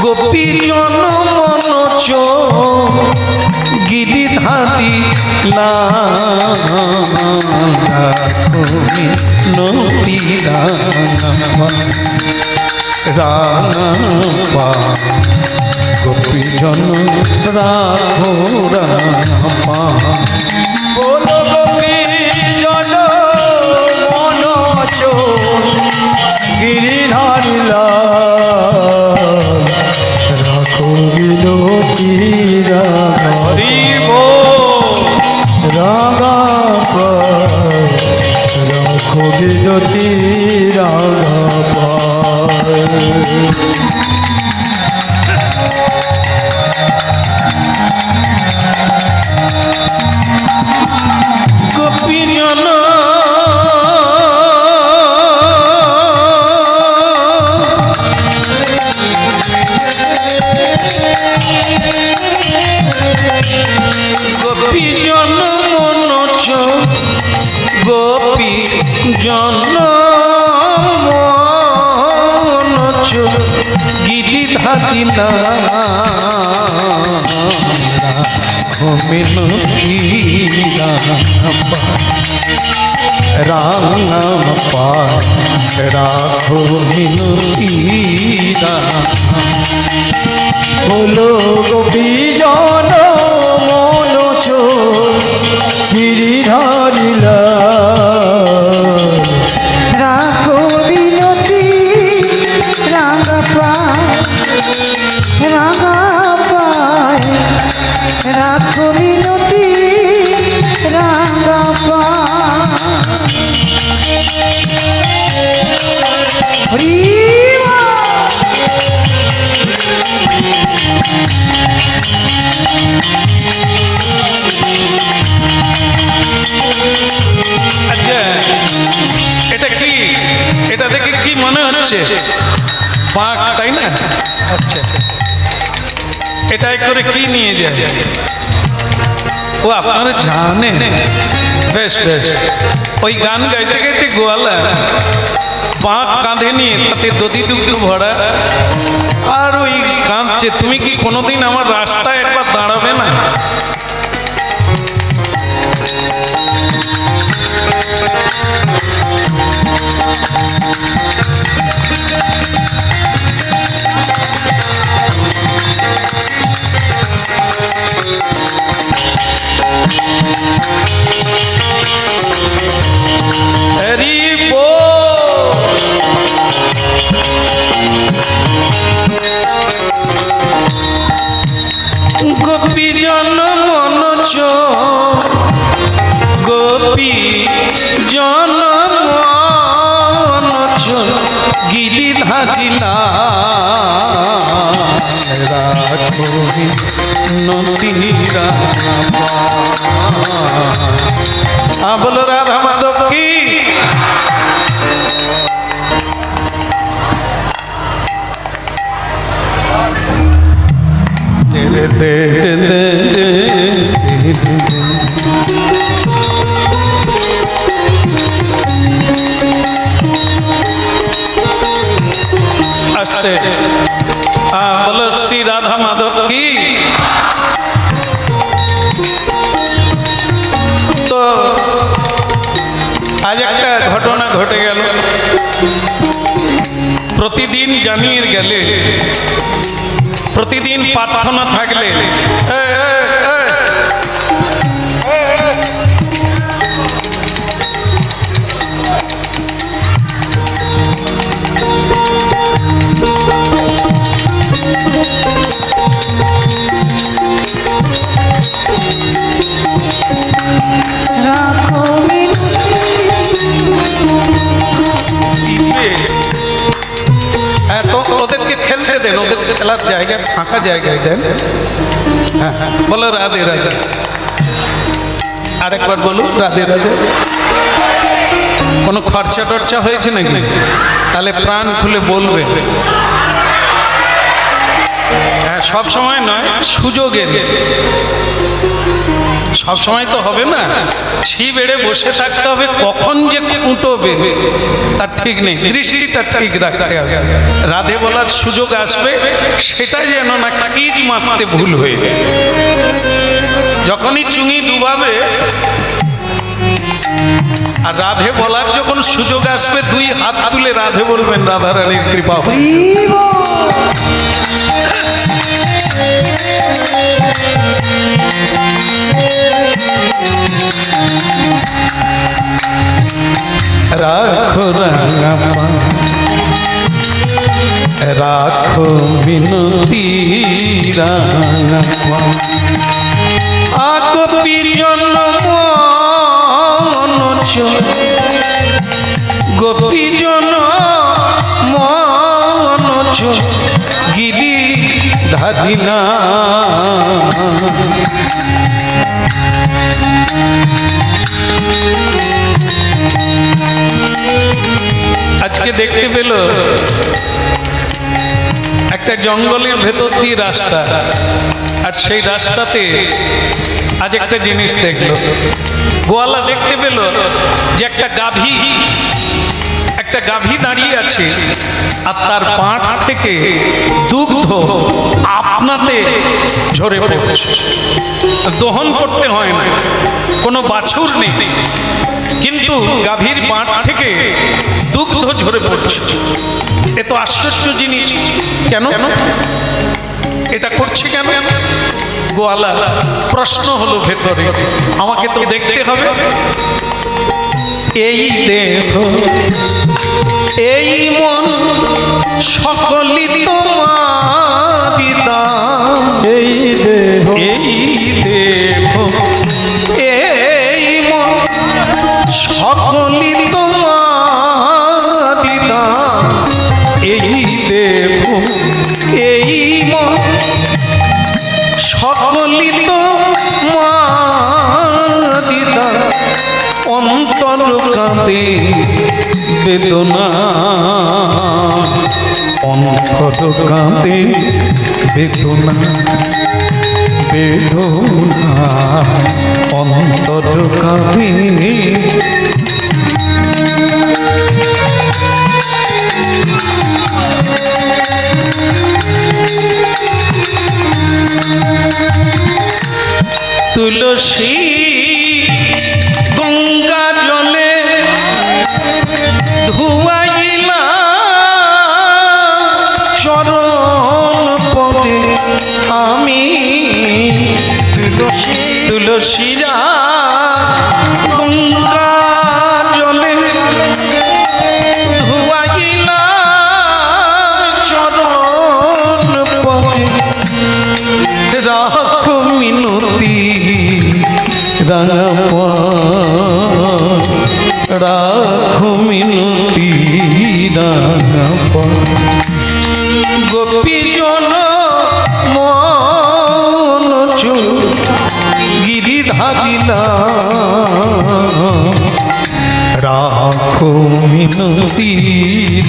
A: গোপীজন মনোজ গিরি ধাতি নদী রাঙা গোপীজন রাঘো রাপা
C: বলো গোপী জন মনোজ গিরি ধারিলা রাখো বিনতি রাগা রাগা পায় রাখো বিনতি রাগা পায়
A: গোপীজন গোপীজন মনোজ গোপীজন মনোজ গিরি ধাতিলা মিনতি রাঙা পা রাখো মিনতি
C: বলো গোপী জন মনোজ গিরি ধারিলা
B: রাখো বিনতি রাঙা পায় রাখো বিনতি রাঙা পায় হরি
A: আচ্ছা এটা কি এটা দেখে কি মনে হচ্ছে বাঘ তাই না আচ্ছা এটা করে কি নিয়ে যায় ও আপনারা জানেন বেশ বেশ ওই গান গাইতে গাইতে গোয়ালা বাঘ কাঁধে নিয়ে তাতে দধি দুগ্ধ ভরা আর ওই কাঁদছে তুমি কি কোনোদিন আমার রাস্তায় গোপী জনম গিরিধারিলা রাখো নদীরা বলো রাধা মাধব কি আসতে বলো শ্রী রাধা মাধব কি তো আজ একটা ঘটনা ঘটে গেল প্রতিদিন জানিয়ে গেলে প্রতিদিন প্রার্থনা থাকলে
B: রাখো
A: তো ওদেরকে খেলতে দেন, ওদেরকে খেলার জায়গায় ফাঁকা জায়গায় দেন। হ্যাঁ হ্যাঁ বলো রাধে রাধে, আরেকবার বলুন রাধে রাধে। কোনো খরচা টরচা হয়েছে নাকি? তাহলে প্রাণ খুলে বলবে। হ্যাঁ সব সময় নয়, সুযোগে সব সময় তো হবে না। ছি বেড়ে বসে থাকতে হবে, কখন যে উঠবে তার ঠিক নেই, দৃষ্টিটা ঠিক রাখতে হবে। রাধে বলার সুযোগ আসবে, সেটা যেন না কিজ মারতে ভুল হয়ে যায়। যখনই চুঙি ডুবাবে আর রাধে বলার যখন সুযোগ আসবে, দুই হাত তুলে রাধে বলবেন, রাধারানীর কৃপা হবে। রাখো রাঙাপা রাখো বিনতি রাঙাপা গোপী জনম গোপী জনম গিরি ধারিনা আজকে দেখতে পেল একটা জঙ্গলের ভেতর দিয়ে রাস্তা, আর সেই রাস্তাতে আজ একটা জিনিস দেখলো। গোয়ালা দেখতে পেল যে একটা গাভী দাঁড়িয়ে আছে, আর তার পাঁচ থেকে দুগ্ধ আপনাতে ঝরে পড়ছে। দহন করতে হয় না, কোনো বাছুর নেই, কিন্তু গাভীর পাঁচ থেকে দুগ্ধ ঝরে পড়ছে। এ তো আশ্চর্য জিনিস। কেন এটা করছে? কেন? গোয়ালা প্রশ্ন হলো ভেতরে, আমাকে তো দেখতে হবে। এই দেহ এই মন সকলই তোমারি দান।
C: এই দেহ
A: এই দেহ এই মন সকলই তোমারি দান। এই দেহ এই মন সকলই তোমারি দান। অন্তর কাঁদে বেদনা, অন্তর কাঁদে বেদনা, বেদনা অন্তর কাঁদে। তুলসী গঙ্গা জলে ধুয়াইলা চরণ পদে আমি। তুলসীরা গঙ্গা জলে ধুয়াইলা চরণ পদে। রাখো মিনতি রাঙা ঢালিলাম, রাখো মিনতি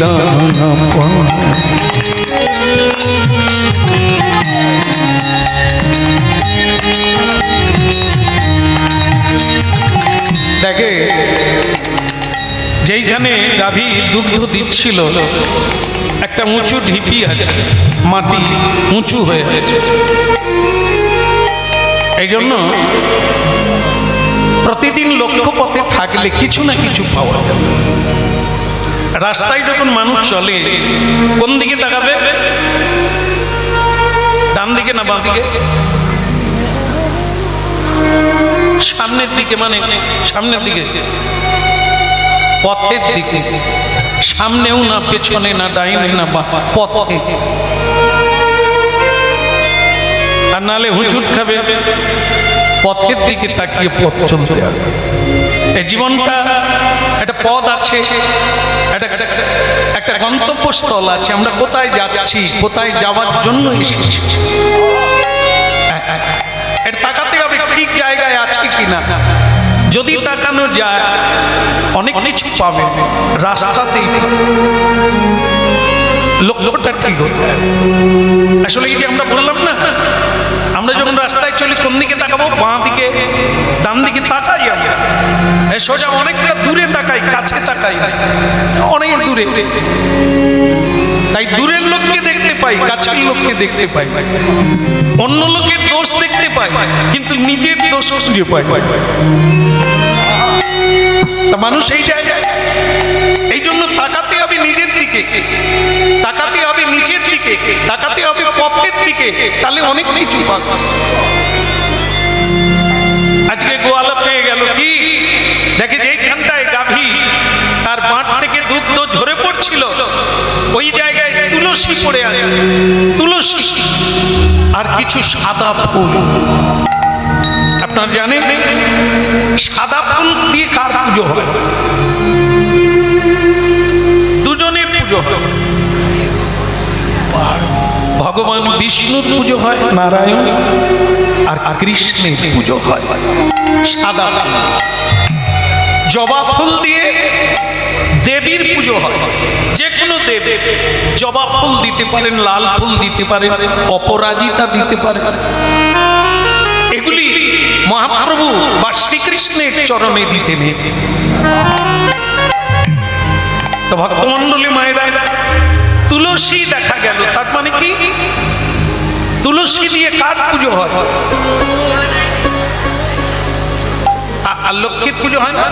A: দানা পানে। দেখে যেইখানে গাভী দুগ্ধ দিচ্ছিল একটা উঁচু ঢিপি আছে, মাটি উঁচু হয়ে আছে। এই জন্য প্রতিদিন লক্ষ্যপথে থাকলে কিছু না কিছু পাওয়া যাবে। রাস্তায় যখন মানুষ চলে কোন দিকে তাকাবে? ডান দিকে না বাঁ দিকে? সামনের দিকে, মানে সামনের দিকে, পথের দিকে। সামনেও না, পেছনে না, ডাইনে না, পথে। আর নালে হুঁচুট খাবে। পথের দিকে তাকিয়ে পথ চলতে হবে। এই জীবনটা একটা পথ আছে, একটা গন্তব্যস্থল আছে। আমরা কোথায় যাচ্ছি, কোথায় যাওয়ার জন্য এসেছি, এটা তাকাতে হবে ঠিক জায়গায় আছে কিনা। যদি তাকানো যায় অনেক কিছু পাবে রাস্তাতেই, লক্ষ্যটা ঠিক হতে হবে। আসলে এই যে আমরা বললাম না, আমরা যখন রাস্তায় চলি কোন দিকে তাকাবো? বাঁ দিকে, ডান দিকে তাকাই আমরা। সোজা অনেকটা দূরে তাকাই, কাছে তাকাই অনেক দূরে। তাই দূরের লোককে দেখতে পাই, কাছের লোককে দেখতে পাই, অন্য লোকের দোষ দেখতে পাই, কিন্তু নিজের দোষ খুঁজে পাই। তা মানুষ এই জায়গায়, এই জন্য তাকাতে হবে নিজের দিকে, তাকাতে হবে নিচের দিকে, তাকাতে হবে পথের দিকে, তাহলে অনেক কিছু পাবে। আজকে গোয়ালা পেয়ে গেল কি, দেখে যেইখানটায় গাভী তার বাঁট থেকে দুগ্ধ ঝরে পড়ছিল, ওই জায়গায় তুলসী পড়ে আছে, তুলসী আর কিছু সাদা ফুল। আপনারা জানেন সাদা ফুল দিয়ে কার পুজো হয়? দুজনের পুজো হয়। ভগবান বিষ্ণুর পুজো হয় নারায়ণ, আর কৃষ্ণের পুজো হয় সাদা ফুল। জবা ফুল দিয়ে দেবীর পুজো হয়, যে কোনো দেবী। জবা ফুল দিতে পারেন, লাল ফুল দিতে পারেন, অপরাজিতা দিতে পারেন। এগুলি মহাপ্রভু বা শ্রীকৃষ্ণের চরণে দিতে নেই। তো ভক্তমন্ডলী মায়েরা, তুলসী দেখা গেল, তার মানে কি? তুলসী দিয়ে কার পুজো হয়? আর লক্ষ্মীর পুজো হয় না?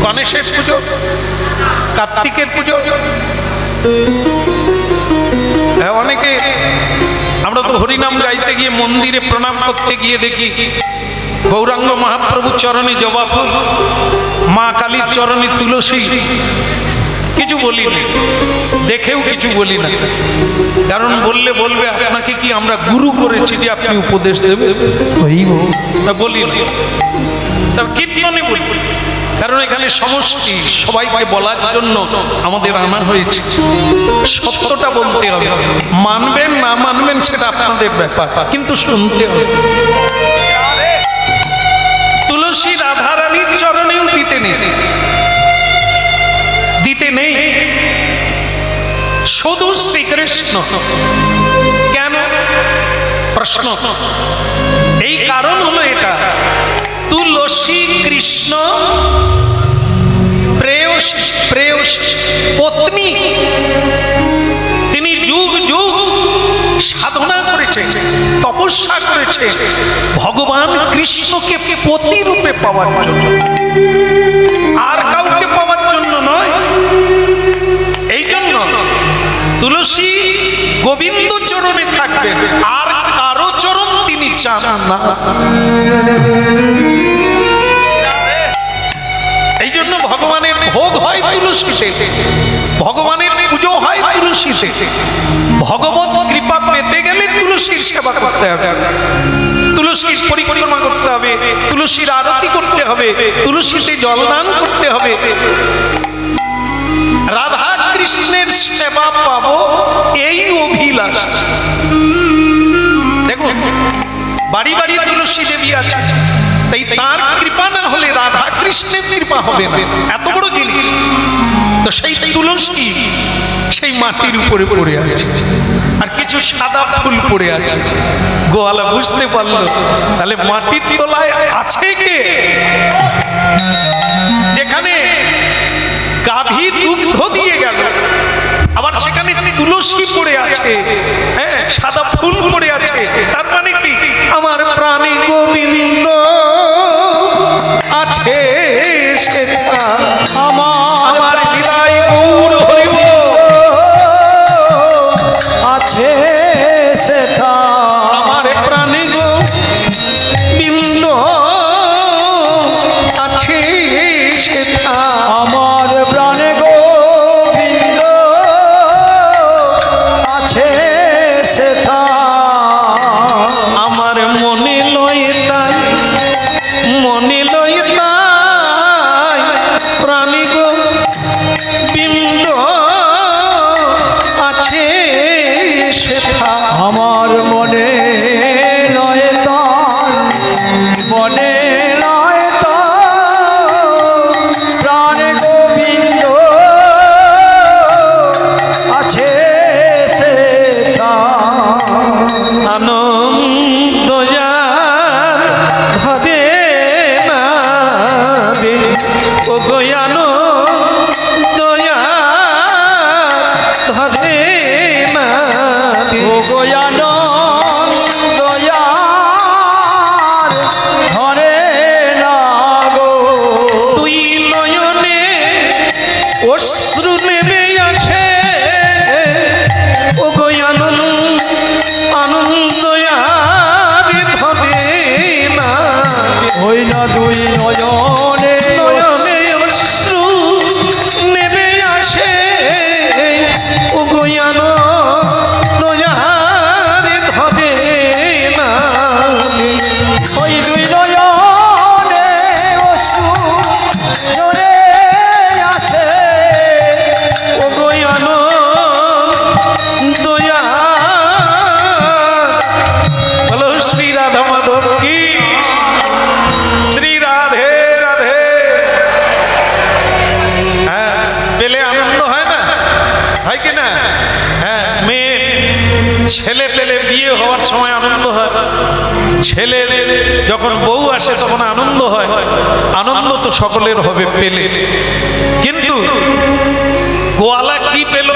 A: গণেশের পুজো, কার্তিকের পুজো। অনেকে, আমরা তো হরিনাম গাইতে গিয়ে, মন্দিরে প্রণাম করতে গিয়ে দেখি গৌরাঙ্গ মহাপ্রভুর চরণে জবা ফুল, মা কালীর চরণে তুলসী। কিছু বলি না, দেখেও কিছু বলি না, কারণ বললে বলবে আপনাকে কি আমরা গুরু করেছি যে আপনি উপদেশ দেবেন? বলি না, তার কীর্তনে বলি, কারণ এখানে সমষ্টি, সবাইকে বলার জন্য আমাদের আনা হয়েছে। সত্যটা বলতে হবে, মানবেন না মানবেন সেটা আপনাদের ব্যাপার, কিন্তু শুনতে হবে। তুলসী রাধা রানীর চরণেও দিতে নেই, দিতে নেই, শুধু শ্রীকৃষ্ণ। কেন? প্রশ্ন। এই কারণ হলো এটা, তুলসী কৃষ্ণ প্রেয়সী পত্নী। তিনি যুগ যুগ সাধনা করেছে, তপস্যা করেছে ভগবান কৃষ্ণকে পতি রূপে পাওয়ার জন্য, আর কাউকে পাওয়ার জন্য নয়। এই জন্য তুলসী গোবিন্দ চরণে থাকবেন, আর কারো চরণ তিনি চান না। এই জন্য ভগবানের ভোগ হয় তুলসীতে, ভগবানের পুজো হয় তুলসীতে। ভগবত কৃপা পেতে গেলে তুলসীর সেবা করতে হবে, তুলসীর পরিক্রমা করতে হবে, তুলসীর আরতি করতে হবে, তুলসীতে জলদান করতে হবে। রাধা কৃষ্ণের সেবা পাবো, এই অভিলাষ। দেখুন বাড়ি বাড়ি তুলসী দেবী আছে, তাই তার কৃপা না হলে রাধা কৃষ্ণের কৃপা হবে না, এত বড় জিনিস। তো সেই তুলসী সেই মাটির উপরে পড়ে আছে, আর কিছু সাদা ফুল পড়ে আছে। গোয়ালা বুঝতে পারলো তাহলে মাটির তলায় আছে কে? যেখানে গাভী দুগ্ধ দিয়ে গেল, আবার সেখানে তুলসী পড়ে আছে, হ্যাঁ, সাদা ফুল পড়ে আছে, তার মানে কি? আমার প্রাণে গোবিন্দ আছে সেটা, আমার হৃদয় গৌর হইব
C: আছে সেটা,
A: আমার প্রাণে গোবিন্দ আছে সেটা,
C: আমার প্রাণে গোবিন্দ আছে সেটা,
A: আমার মনে লয় তাই, মনে লয় তাই প্রাণী গোবিন্দ আছে সেটা,
C: আমার মনে নয় তার, মনে নয় তার প্রাণে গোবিন্দ আছে সেটা,
A: আনন্দ যার ধরে না রে, ও গয়ানো দয়ার ধরে না রে,
C: ও গয়ানন্দ দয়ার ধরে না গো,
A: তুই নয়নে অশ্রু নেমে আসে, ও গয়ানন্দ আনন্দ আর ধরে না রে,
C: ওই না দুই নয়নে
A: নয়নে অশ্রু নেমে আসে, ও গয়ানো দয়ার ধরে না রে,
C: ওই দুই নয়নে অশ্রু ঝরে আসে,
A: ও গয়ানো দয়া। বলো শ্রী রাধা মাধব কি, শ্রী রাধে রাধে। হ্যাঁ, পেলে আনন্দ হয় না, হয় কি না? হ্যাঁ, মেয়ে ছেলে পেলে বিয়ে হওয়ার সময় আনন্দ হয়, ছেলে যখন বউ আসে তখন আনন্দ হয়। আনন্দ তো সকলের হবে পেলে, কিন্তু গোয়ালা কি পেল?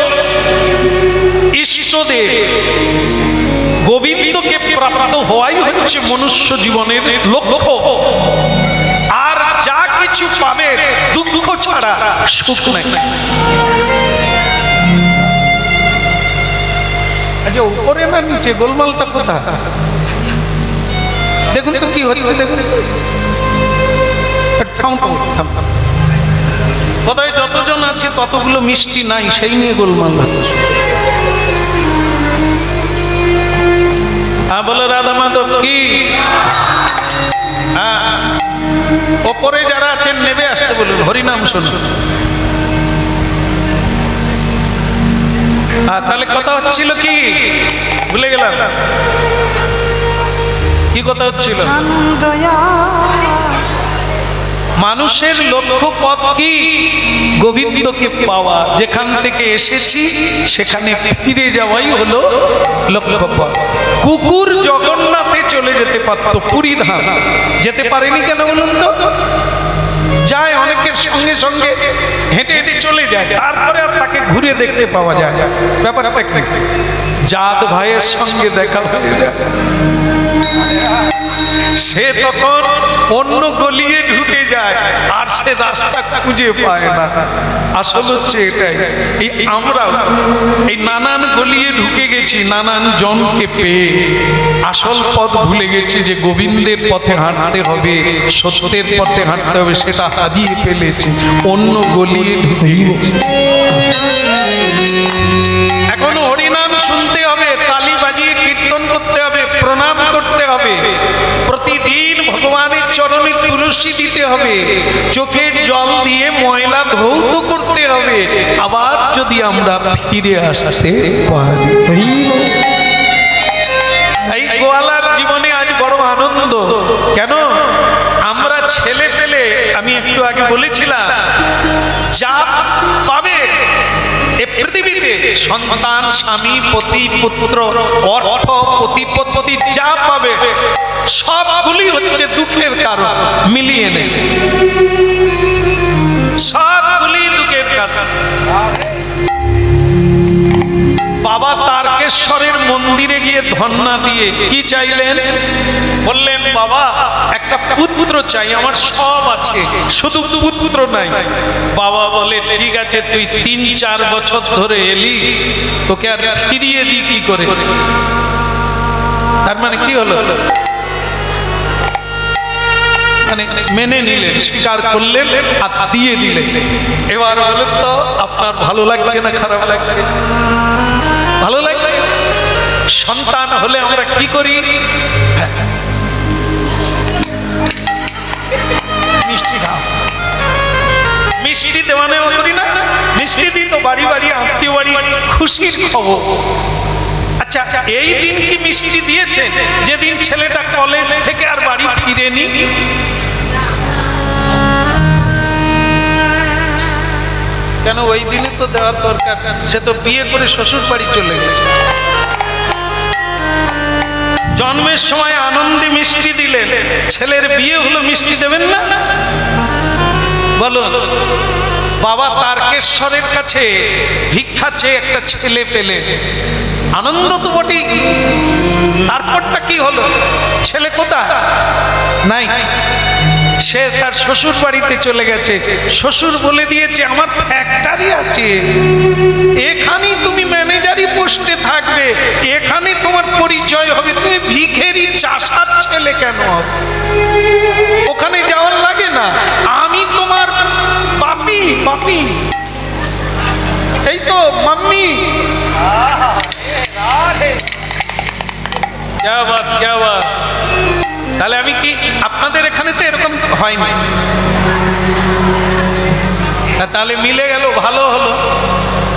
A: ইষ্টদেব গোবিন্দকে প্রাপ্ত হওয়াই হচ্ছে মনুষ্য জীবনের লক্ষ্য, আর যা কিছু পাবে দুঃখ ছাড়া সুখ নাই। আচ্ছা, উপরে না নিচে গোলমালটা কোথায়? দেখুন তো কি হচ্ছে, দেখুন। থাম থাম থাম থাম। কোথায় যতজন আছে ততগুলো মিষ্টি নাই, সেই নিয়ে গোলমাল হচ্ছে। হ্যাঁ, বলো রাধা মাধব কি। হ্যাঁ, ওপরে যারা আছেন নেমে আসতে বলুন, হরিনাম শুনুন। হ্যাঁ, তাহলে কথা হচ্ছিল কি, ভুলে গেলাম কি কথা হচ্ছিল? মানুষের লক্ষ্য পথ কি? গোবিন্দকে পাওয়া। যেখান থেকে এসেছি সেখানে ফিরে যাওয়াই হলো লক্ষ্য পথ। কুকুর জগন্নাথে চলে যেতে পারত, পুরী ধাম যেতে পারেনি কেন বলুন তো? যায় অনেকের সঙ্গে সঙ্গে হেঁটে হেঁটে চলে যায়, তারপরে আর তাকে ঘুরে দেখতে পাওয়া যায়। ব্যাপারটা কি? জাত ভাইয়ের সঙ্গে দেখা হয়ে যায়, সে তখন অন্য গলিয়ে ঢুকে যায়, আর সে রাস্তা খুঁজে পায় না। আসল হচ্ছে এটাই, এই আমরা এই নানান গলিয়ে ঢুকে গেছি নানান জনকে পেয়ে, আসল পথ ভুলে গেছি যে গোবিন্দের পথে হাঁটতে হবে, সত্যের পথে হাঁটতে হবে, সেটা হারিয়ে ফেলেছি, অন্য গলিয়ে ঢুকে গেছি। এখনো হরিনাম শুনতে হবে, তালি বাজিয়ে কীর্তন করতে হবে, প্রণাম করতে হবে, প্রতিদিন ভগবানের চরণে তুলসী দিতে হবে, চোখের জল দিয়ে ময়লা ধৌত করতে হবে, আবার যদি আমরা ফিরে আসতে পারি। এই গোয়ালার জীবনে আজ বড় কেন আমরা ছেলে পেলে, আমি একটু আগে বলেছিলাম, যা পাবে এ পৃথিবীতে সন্তান, স্বামী, পতি, পুত্র, অর্থ, প্রতিপত্তি যা পাবে সবগুলি হচ্ছে দুঃখের কারণ। মিলিয়ে নেই, সবগুলি দুঃখের কারণ। বাবা তারকেশ্বরের মন্দিরে গিয়ে ধন্না দিয়ে কি চাইলেন? বললেন বাবা একটা পুত্র চাই, আমার সব আছে, শুধু পুত্র নাই। বাবা বলে ঠিক আছে, তুই 3-4 বছর ধরে এলি, তোকে আর ফিরিয়ে দিই কি করে? তার মানে কি হলো? মানে মেনে নিলেন, স্বীকার করলেন আর দিয়ে দিলেন। এবার বলেন তো আপনার ভালো লাগছে না খারাপ লাগছে? ভালো লাগছে। সন্তান হলে আমরা কি করি? মিষ্টি খাও, মিষ্টি দেওয়া নেওয়া করি না? মিষ্টি দিই তো বাড়ি বাড়ি, আত্মীয় বাড়ি, খুশির খবর। আচ্ছা, এই দিন কি মিষ্টি দিয়েছে যেদিন ছেলেটা কলেজ থেকে আর বাড়ি ফিরেনি? কেন ওই দিনে তো দেওয়ার দরকার, সে তো বিয়ে করে শ্বশুর বাড়ি চলে গেছে। জন্মের সময় আনন্দে মিষ্টি দিলেন, ছেলের বিয়ে হলো মিষ্টি দেবেন না? বলো। বাবা তারকেশ্বরের কাছে ভিক্ষা চেয়ে একটা ছেলে পেলেন, আনন্দ তো বটেই। তারপরটা কি হলো? ছেলে কোথায়? নাই, সে তার শ্বশুর বাড়িতে চলে গেছে। শ্বশুর বলে দিয়েছে আমার ফ্যাক্টরি আছে, এখানেই তুমি ম্যানেজারি পোস্টে থাকবে, এখানে তোমার পরিচয় হবে, তুমি ভিখেরি চাষার ছেলে কেন হবে? ওখানে যাওয়ার লাগে না, আমি তোমার বাপি, বাপি এই তো মাম্মি। क्या बात, क्या बात। তাহলে আমি কি, আপনাদের এখানে তো এরকম হয়নি, তাহলে মিলে গেল, ভালো হলো।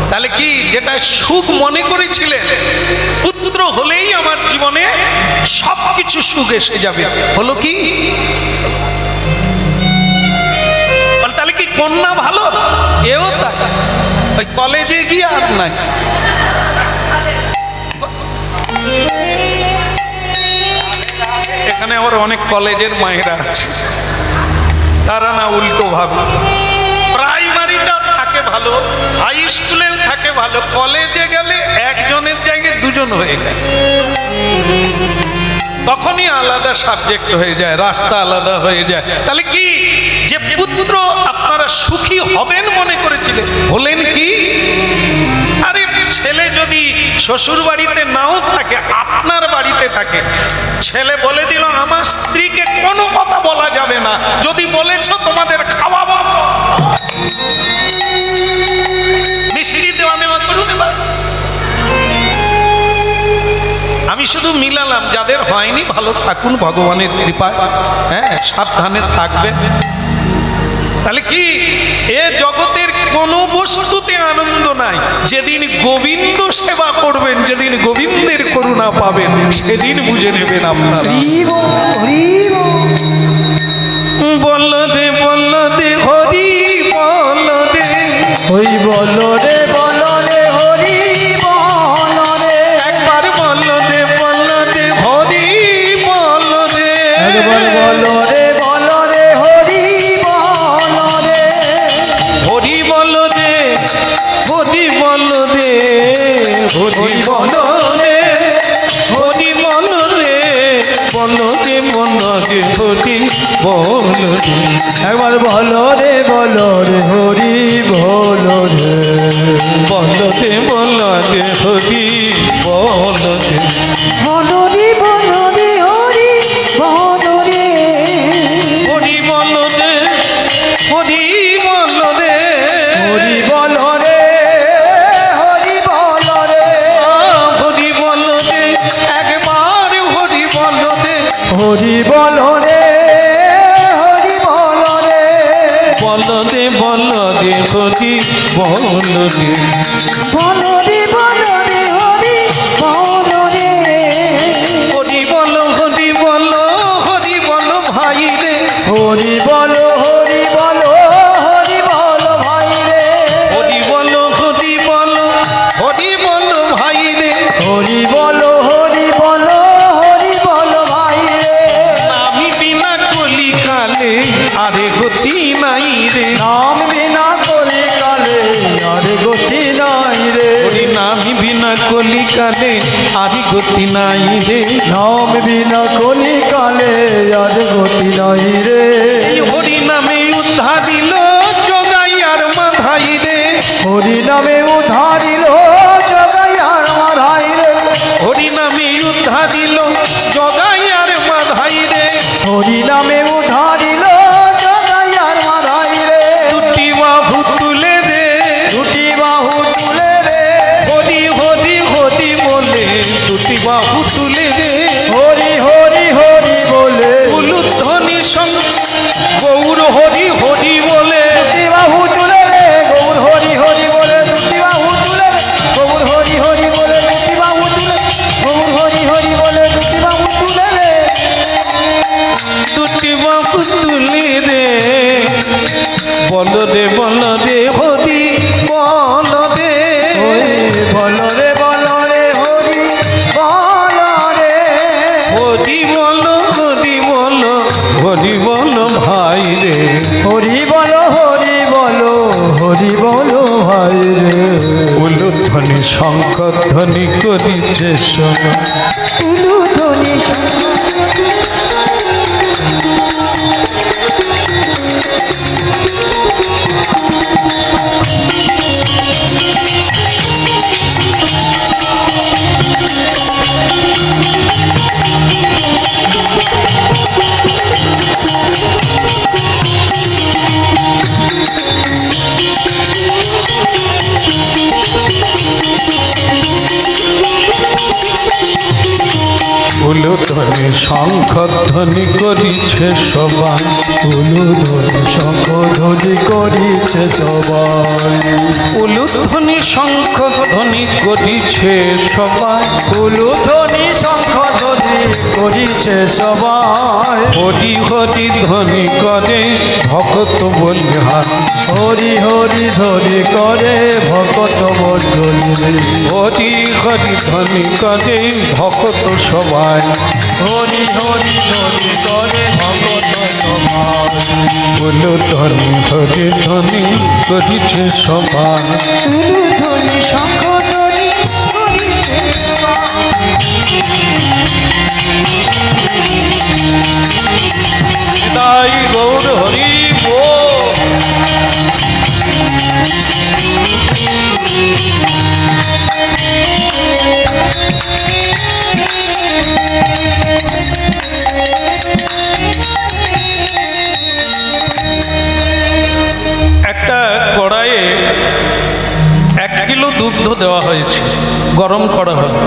A: তাহলে কি যেটা সুখ মনে করেছিলেন, পুত্র হলেই আমার জীবনে সবকিছু সুখ এসে যাবে, হলো কি? তাহলে কি কন্যা ভালো? এও তাই, ওই কলেজে গিয়ে আর নাই। এখানে আবার অনেক কলেজের মায়েরা আছে, তারা না উল্টো ভাবে, প্রাইমারিটা থাকে ভালো, হাই স্কুলেও থাকে ভালো, কলেজে গেলে একজনের জায়গায় দুজন হয়ে যায়, তখনই আলাদা সাবজেক্ট হয়ে যায়, রাস্তা আলাদা হয়ে যায়। তাহলে কি যে পুত্র আপনারা সুখী হবেন মনে করেছিলেন, হলেন কি? আরে ছেলে যদি শ্বশুর বাড়িতে নাও থাকে, আপনার বাড়িতে থাকে, ছেলে বলে দিল আমার স্ত্রীকে কোনো কথা বলা যাবে না, যদি বলেছ তোমাদের খাওয়াবো, মিষ্টি দেওয়া নেওয়া করুন। এবার আমি শুধু মিলালাম, যাদের হয়নি ভালো থাকুন ভগবানের কৃপায়, হ্যাঁ সাবধানে থাকবেন। তাহলে কি এ জগতের কোন বস্তুতে আনন্দ নাই। যেদিন গোবিন্দ সেবা করবেন, যেদিন গোবিন্দের করুণা পাবেন, সেদিন বুঝে নেবেন আপনারা। বল রে বল রে হরি বল রে,
C: ওই বলো রে বলো রে হরি বলো রে,
A: একবার বল রে বল রে হরি বল রে,
C: একবার বলো রে বলো রে হরি বলো রে,
A: হরি বল রে, হরি বল রে, হরি বল রে, হরি বল রে, বল রে বল রে হরি বল রে,
C: একবার বলো রে বলো রে হরি বলো রে,
A: বল রে বল রে হরি বল রে।
B: বলরে বলরে হরি বলরে,
A: হরি বল রে, হরি বল রে,
C: হরি বলো রে হরি বলো রে,
A: হরি বল রে, একবার হরি বল রে,
C: হরি বলো রে হরি বলো রে,
A: বল রে বল রে হরি বল রে।
B: বলরে বলরে হরি বলরে,
A: হরি বল হরি বল হরি বল গতি নাই রে।
C: নাম বিনা কোনি কালে আর গতি নাই রে।
A: এই হরি নামে উদ্ধারিল জগাই আর মাধাই রে।
C: হরি নামে উদ্ধারিল জগাই আর মাধাই রে।
A: হরি নামে উদ্ধারিল জগাই আর মাধাই রে।
C: হরি নামে উদ্ধারিল জগাই আর মাধাই রে।
A: দুটি বাহু তুলে রে,
C: দুটি বাহু তুলে রে।
A: হরি হরি হরি বলে দুটি বাহু তুলে রে।
C: হরি হরি হরি বলে
A: উলুধ্বনি সঙ্গ গৌর হরি হরি বলে।
C: দুটি বাহু তুলে রে। গৌর হরি হরি বলে দুটি বাহু তুলে রে। গৌর হরি হরি বলে দুটি বাহু তুলে। গৌর হরি হরি বলে দুটি বাহু তুলে রে।
A: দুটি বাহু তুলে রে। বল রে বল রে হরি বল রে।
C: ওই বল রে বল রে হরি বল রে।
A: হরি বল হরি বল হরি বল ভাই রে।
C: হরি বল হরি বল হরি বল ভাই রে।
A: উলুধ্বনি শঙ্খ ধ্বনি করিছে শোনা।
B: উলুধ্বনি
A: উলুধ্বনি শঙ্খ ধ্বনি করিছে সবাই।
C: উলুধ্বনি শঙ্খ ধ্বনি করিছে সবাই।
A: উলুধ্বনি শঙ্খ ধ্বনি করিছে সবাই।
C: উলুধ্বনি শঙ্খ ধ্বনি করিছে সবাই।
A: হরি হরি ধ্বনি করে ভক্ত বলিহার।
C: হরি হরি ধ্বনি করে ভকত মণ্ডলী।
A: হরি হরি ধ্বনি করে ভক্ত সবাই।
C: হরি হরি ধ্বনি করে ভকত সবাই।
A: উলুধ্বনি হরি ধ্বনি করিছে সবাই।
B: উলুধ্বনি শঙ্খধ্বনি করিছে
A: তাই গৌর হরি বল। একটা কড়াইয়ে 1 কিলো দুগ্ধ দেওয়া হয়েছে, গরম করা হলো।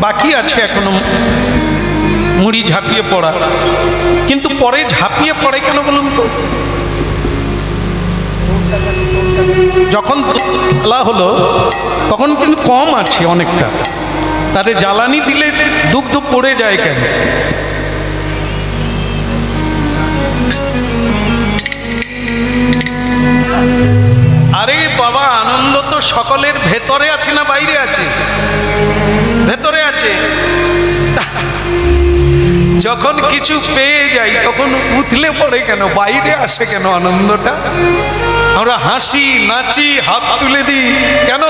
A: বাকি আছে এখনো মুড়ি ঝাঁপিয়ে পড়া, কিন্তু পরে ঝাঁপিয়ে পড়ে কেন বলুন তো? যখন জ্বালা হলো তখন কিন্তু কম আছে অনেকটা, তারে জ্বালানি দিলে দুগ্ধ পড়ে যায় কেন? আরে বাবা, আনন্দ তো সকলের ভেতরে আছে না বাইরে আছে? ভেতরে আছে। যখন কিছু পেয়ে যাই তখন উথলে পড়ে কেন? বাইরে আসে কেন আনন্দটা? আমরা হাসি, নাচি, হাত তুলে দিই কেন?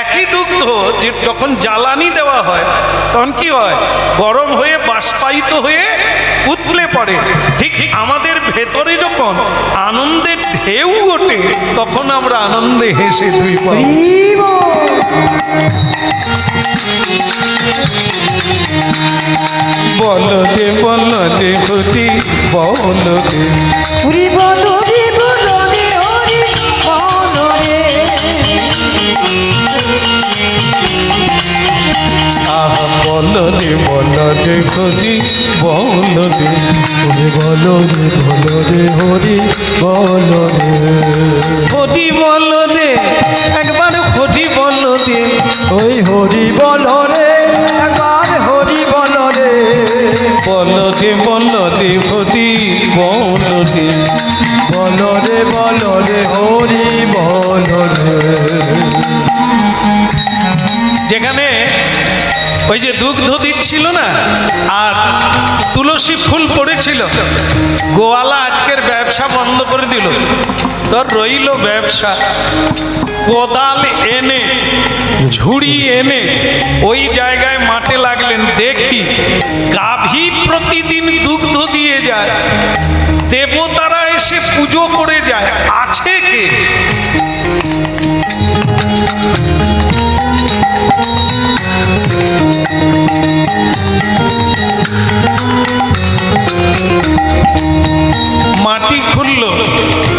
A: একই দুগ্ধ যে যখন জ্বালানি দেওয়া হয় তখন কি হয়? গরম হয়ে বাষ্পায়িত হয়ে উথলে পড়ে। ঠিক আমাদের ভেতরে যখন আনন্দের ঢেউ ওঠে তখন আমরা আনন্দে হেসে দুই পাই। বল দে বল দে হরি বল দে।
B: হরি বল রে বল রে হরি বল রে।
A: আহ বল দে হরি বল দে।
C: হরি বল রে হরি বল রে।
A: হরি বল দে, একবার হরি বল দে।
C: ওই হরি বল রে, একবার হরি বল রে।
A: বল দে হরি বল দে।
C: বল রে হরি বল রে।
A: যেখানে ওই যে দুগ্ধ দিচ্ছিল না আর তুলসী ফুল পড়েছিল, গোয়ালা আজকের ব্যবসা বন্ধ করে দিল, তোর রইল ব্যবসা। কোদাল এনে ঝুড়ি এনে ওই জায়গায় মাঠে লাগলেন, দেখি গাভী প্রতিদিন দুগ্ধ দিয়ে যায়, দেবতারা এসে পুজো করে যায়, আছে কে? মাটি খুলল,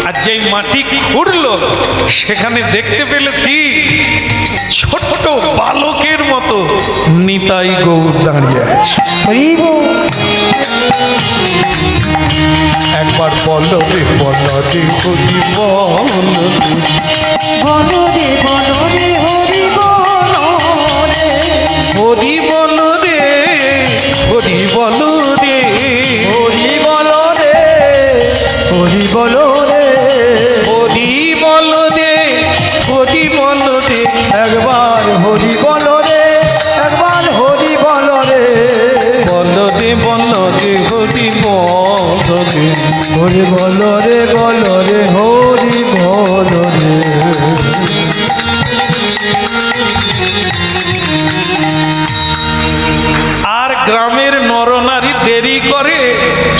A: আর যেই মাটি খুঁড়ল সেখানে দেখতে পেল কি, ছোট্ট বালকের মতো নিতাই গৌর দাঁড়িয়ে আছে। একবার বলো রে বলো রে হরি বল,
B: বলো রে বলো রে হরি বলো রে,
A: হরি বল রে, হরি বল রে,
C: হরি বলো রে, হরি বলো রে,
A: হরি বল রে, হরি বল রে,
C: একবার হরি বলো রে, একবার হরি বলো রে,
A: বল রে বল রে হরি বল রে,
C: হরি বলো রে, বলো রে, হরি বলো রে।
A: আর গ্রামের নরনারী দেরি করে,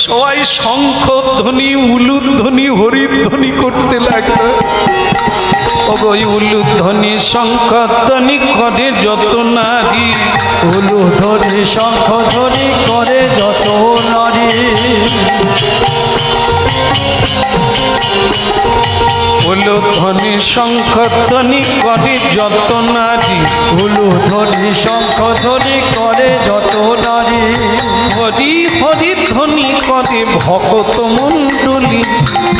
A: সবাই শঙ্খ ধ্বনি উলুধ্বনি হরিধ্বনি করতে লাগলো। ওই উলুধ্বনি শঙ্খ ধ্বনি করে যত নারী,
C: উলু ধ্বনি শঙ্খ ধ্বনি করে যত নারী,
A: উলুধ্বনি শঙ্খ ধ্বনি করে যত নারী,
C: উলু ধ্বনি শঙ্খ ধ্বনি করে যত নারী,
A: হরি হরি ধ্বনি করে ভকত মণ্ডলী,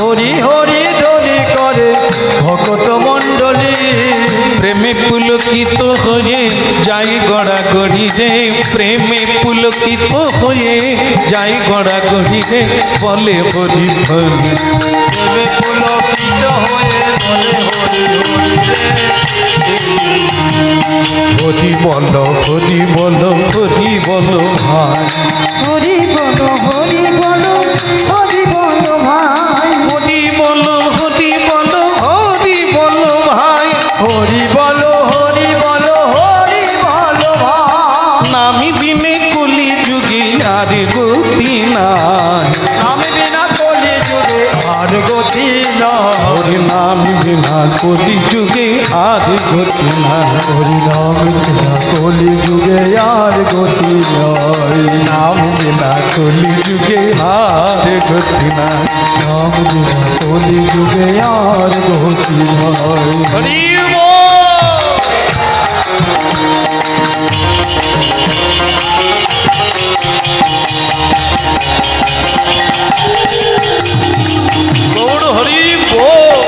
C: হরি হরি ধ্বনি করে ভকত মণ্ডলী,
A: প্রেমে পুলকিত হয়ে যাই গড়াগড়ি রে, প্রেমে পুলকিত হয়ে যাই গড়াগড়ি রে, বলে হরি ধ্বনি,
C: প্রেমে পুলকিত হয়ে বলে হরি হরি রে।
A: হরি বল হরি বল হরি বল ভাই,
B: হরি বলো হরি বলো হরি বলো ভাই,
A: হরি বল হরি বল হরি বল ভাই,
C: হরি বলো হরি বলো হরি বলো ভাই,
A: নামি বিনে কলি যুগে আর গতি নাই,
C: আমি বিনা কলি যুগে আর গতি না,
A: হরি নামি বিনা কলি যুগে আর গতি নাই,
C: হরি নাম বিনা কলি যুগে আর গতি নয়,
A: নাম বিনা কলি যুগে আর গতি নাই,
C: নাম বিনা কলি যুগে আর গতি নয়।
A: হরি বল। গৌড় হরি বল।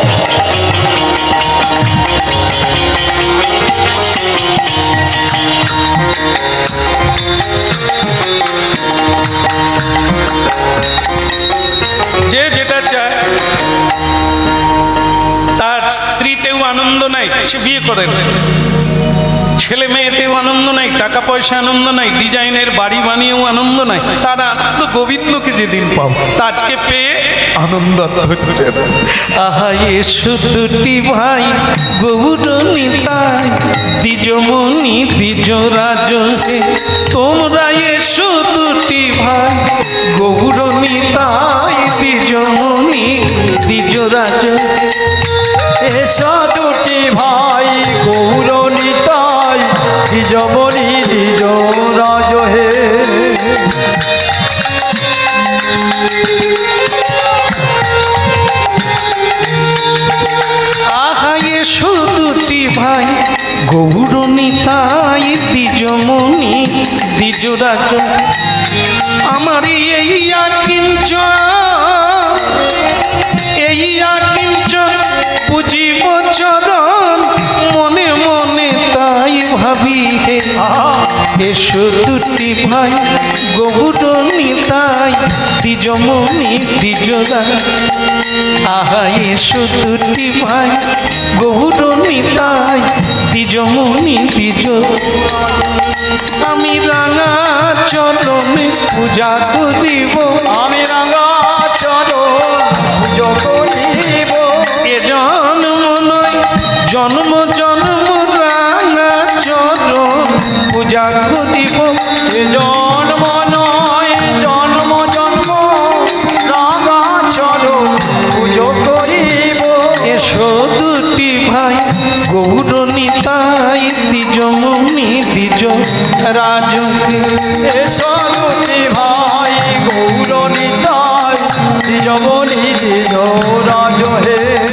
A: যে যেটা চায়, তার স্ত্রীতেও আনন্দ নাই, সে বিয়ে করে না, ছেলে মেয়েতেও আনন্দ নাই, টাকা পয়সা আনন্দ নাই, ডিজাইনের বাড়ি বানিয়েও আনন্দ নাই, তার আনন্দ গোবিন্দকে যেদিন পাবো, তা আজকে পেয়ে আনন্দ হচ্ছে না। আহা এসো দুটি ভাই গৌর নিতাই, দ্বিজমণি দ্বিজরাজ হে, তোমরা এসো দুটি ভাই গৌর নিতাই, দ্বিজমণি দ্বিজরাজ হে।
C: এসো দুটি ভাই গৌর নিতাই, দ্বিজমণি দ্বিজরাজ হে,
A: আহা এসো দুটি ভাই গৌর নিতাই, দ্বিজমণি দ্বিজরাজ, আমার এই আকিঞ্চন, এই আকিঞ্চন পুজিব চরণ, মনে মনে তাই ভাবি হে। এসো দুটি ভাই গৌর নিতাই, দ্বিজমণি দ্বিজরাজ, আহা এসো দুটি ভাই গৌর নিতাই, দ্বিজমণি দ্বিজ, আমি রাঙা চরণে পূজা করিব,
C: আমি রাঙা চরণ পুজো করিব,
A: এ জন্ম নয় জন্ম পূজা করিব
C: এ জন্ম নয় জন্ম জন্ম রাঙা চরণ পুজো করিব
A: এসো দুটি ভাই গৌর নিতাই দ্বিজমণি দ্বিজ রাজকে
C: এসো দুটি ভাই গৌর নিতাই দ্বিজমণি দ্বিজ রাজ হে